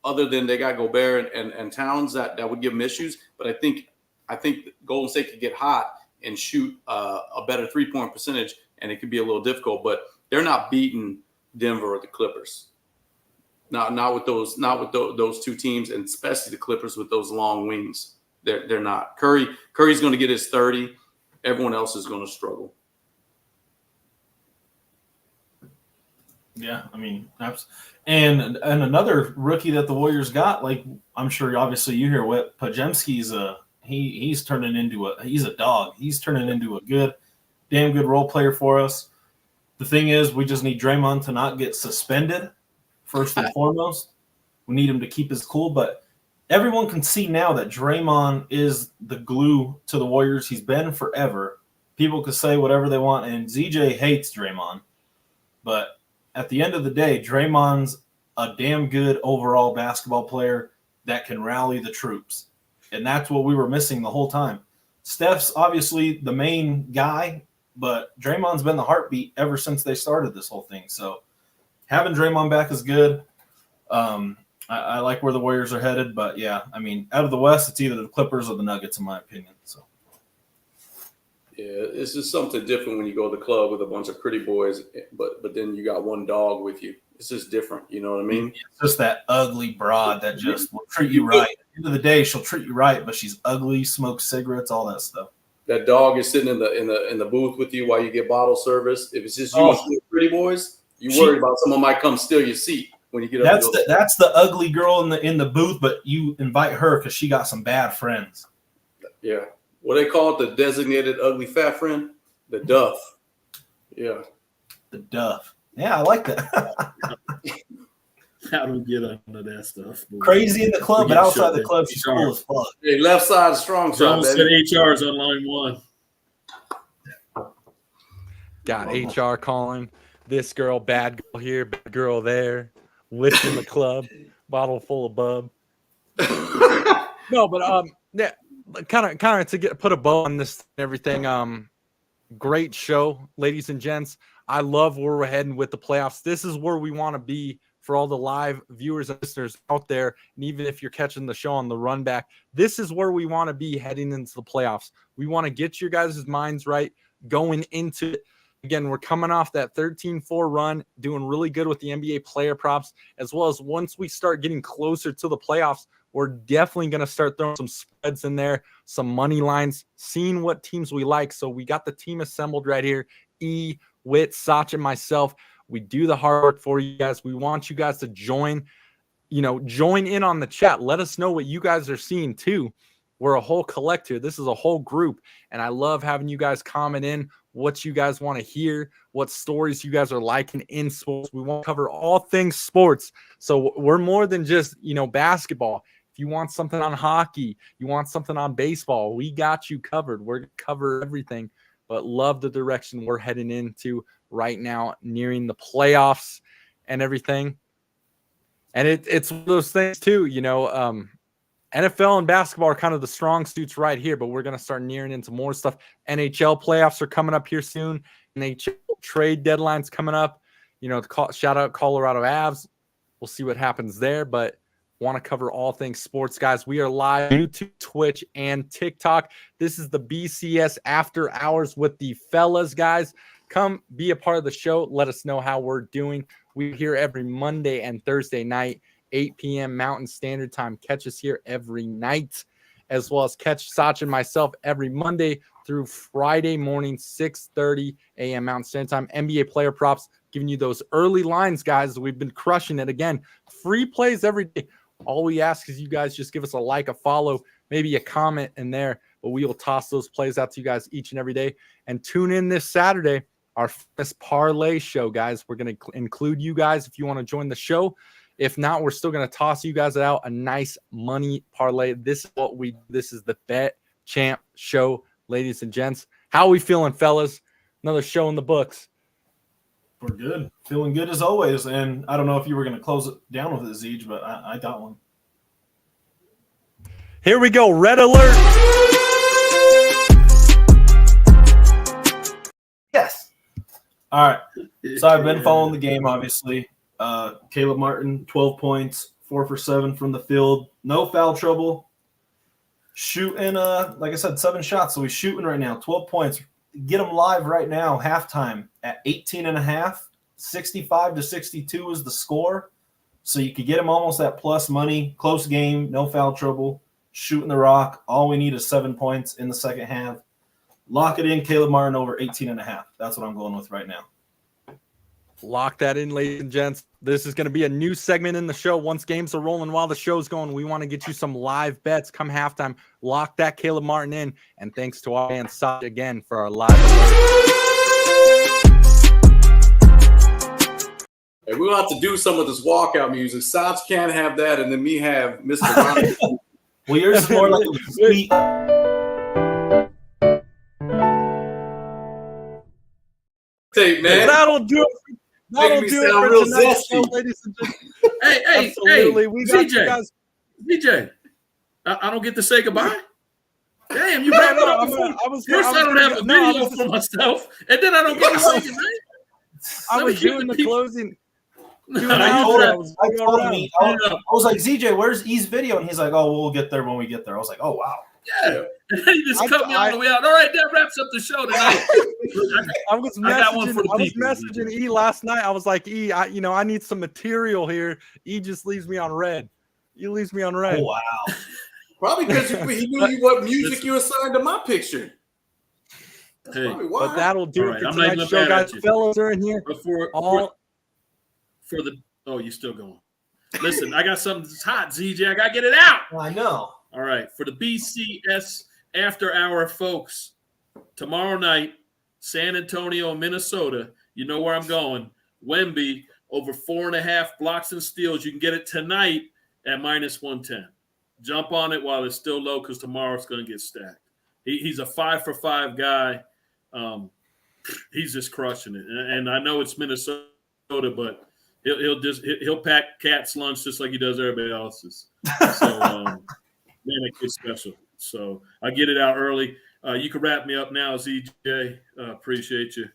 other than they got Gobert and Towns that would give them issues. But I think Golden State could get hot and shoot a better 3-point percentage, and it could be a little difficult. But they're not beating Denver or the Clippers. Not with those two teams, and especially the Clippers with those long wings. They're not. Curry's going to get his 30. Everyone else is going to struggle. Yeah, I mean, and another rookie that the Warriors got, like I'm sure obviously you hear what Pajemski's he's turning into he's a dog. He's turning into a damn good role player for us. The thing is, we just need Draymond to not get suspended first and foremost. We need him to keep his cool, but everyone can see now that Draymond is the glue to the Warriors. He's been forever. People can say whatever they want, and ZJ hates Draymond, but at the end of the day, Draymond's a damn good overall basketball player that can rally the troops. And that's what we were missing the whole time. Steph's obviously the main guy, but Draymond's been the heartbeat ever since they started this whole thing. So having Draymond back is good. I like where the Warriors are headed, but yeah, I mean, out of the West, it's either the Clippers or the Nuggets, in my opinion. So. Yeah, it's just something different when you go to the club with a bunch of pretty boys, but then you got one dog with you. It's just different, you know what I mean? It's just that ugly broad that just will treat you right. At the end of the day, she'll treat you right, but she's ugly, smokes cigarettes, all that stuff. That dog is sitting in the booth with you while you get bottle service. If it's just you and two pretty boys, you worry about someone might come steal your seat when you get up. That's the ugly girl in the booth, but you invite her because she got some bad friends. Yeah. What they call it, the designated ugly fat friend? The Duff. Yeah. The Duff. Yeah, I like that. How do we get under that stuff? Boy? Crazy in the club, but outside the club, she's cool as fuck. Hey, left side, strong side. Jones said HR is on line 1. Got HR calling. This girl, bad girl here, bad girl there. Lifting the club, bottle full of bub. No, but yeah. Kind of to put a bow on this and everything. Great show, ladies and gents. I love where we're heading with the playoffs. This is where we want to be for all the live viewers and listeners out there. And even if you're catching the show on the run back, this is where we want to be heading into the playoffs. We want to get your guys' minds right going into it. Again, we're coming off that 13-4 run, doing really good with the NBA player props, as well as once we start getting closer to the playoffs, we're definitely going to start throwing some spreads in there, some money lines, seeing what teams we like. So we got the team assembled right here. Witt, Sach, and myself. We do the hard work for you guys. We want you guys to join in on the chat. Let us know what you guys are seeing too. We're a whole collective. This is a whole group. And I love having you guys comment in what you guys want to hear, what stories you guys are liking in sports. We want to cover all things sports. So we're more than just, basketball. If you want something on hockey, you want something on baseball, we got you covered. We're going to cover everything, but love the direction we're heading into right now, nearing the playoffs and everything. And it's one of those things too, NFL and basketball are kind of the strong suits right here, but we're going to start nearing into more stuff. NHL playoffs are coming up here soon. NHL trade deadline's coming up. Shout out Colorado Avs. We'll see what happens there, but want to cover all things sports, guys. We are live YouTube, Twitch, and TikTok. This is the BCS After Hours with the fellas, guys. Come be a part of the show. Let us know how we're doing. We're here every Monday and Thursday night, 8 p.m. Mountain Standard Time. Catch us here every night, as well as catch Sach and myself every Monday through Friday morning, 6:30 a.m. Mountain Standard Time. NBA player props, giving you those early lines, guys. We've been crushing it. Again, free plays every day. All we ask is you guys just give us a like, a follow, maybe a comment in there, but we will toss those plays out to you guys each and every day. And tune in this Saturday, our famous parlay show, guys. We're going to include you guys if you want to join the show. If not, we're still going to toss you guys out a nice money parlay. This is the Bet Champ show, ladies and gents. How are we feeling, fellas? Another show in the books. We're good. Feeling good as always. And I don't know if you were going to close it down with it, Zeej, but I got one. Here we go. Red alert. Yes. All right. So I've been following the game, obviously. Caleb Martin, 12 points, 4 for 7 from the field. No foul trouble. Shooting, like I said, 7 shots. So he's shooting right now, 12 points. Get him live right now, halftime at 18.5. 65-62 is the score. So you could get him almost at plus money. Close game, no foul trouble. Shooting the rock. All we need is 7 points in the second half. Lock it in, Caleb Martin over 18.5. That's what I'm going with right now. Lock that in, ladies and gents. This is going to be a new segment in the show. Once games are rolling while the show's going, we want to get you some live bets come halftime. Lock that Caleb Martin in. And thanks to our man Saj again for our live alert. Hey, we'll have to do some of this walkout music. Saj can't have that, and then me have Mr. Ronnie. Well, yours is more like a sweet. Tape, man. That'll do it. That'll me do it sound for real tonight's show, zesty. ladies and gentlemen. Hey, Absolutely. We got you CJ, guys. CJ, I don't get to say goodbye. Damn, you wrapped it up before. First, I don't have a video for myself, and then I don't get to say goodnight. I was doing the closing. Doing the I outro. told him, I was like, ZJ, where's E's video? And he's like, oh, we'll get there when we get there. I was like, oh, wow. Yeah, and he just cut me on the way out. All right, that wraps up the show tonight. I was messaging E last night. I was like, E, I need some material here. E just leaves me on red. He leaves me on red. Oh, wow. Probably because he knew what music you assigned to my picture. That's Hey, probably why. But that'll do All it right, for I'm not tonight's even show, mad guys. at you. Fellas are in here. For the you're still going. Listen, I got something that's hot, ZJ. I gotta get it out. I know. All right, for the BCS After Hour folks, tomorrow night, San Antonio, Minnesota. You know where I'm going. Wemby over 4.5 blocks and steals. You can get it tonight at -110. Jump on it while it's still low because tomorrow it's going to get stacked. He's a 5-for-5 guy. He's just crushing it, and I know it's Minnesota, but he'll pack Cat's lunch just like he does everybody else's. So man, it gets special. So I get it out early. You can wrap me up now, ZJ. Appreciate you.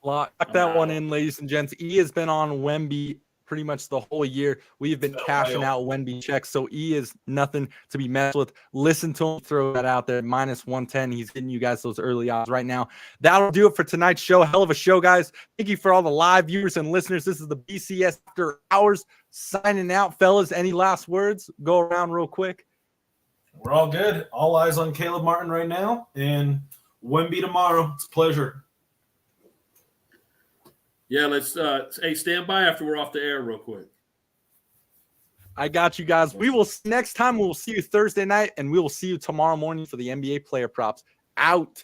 Lock that one in, ladies and gents. E has been on Wemby pretty much the whole year. We've been cashing out Wemby checks, so E is nothing to be messed with. Listen to him throw that out there, -110. He's getting you guys those early odds right now. That'll do it for tonight's show. Hell of a show, guys. Thank you for all the live viewers and listeners. This is the BCS After Hours signing out, fellas. Any last words? Go around real quick. We're all good. All eyes on Caleb Martin right now, and Wemby tomorrow. It's a pleasure. Yeah, let's stand by after we're off the air real quick. I got you guys. Next time we'll see you Thursday night, and we will see you tomorrow morning for the NBA player props. Out.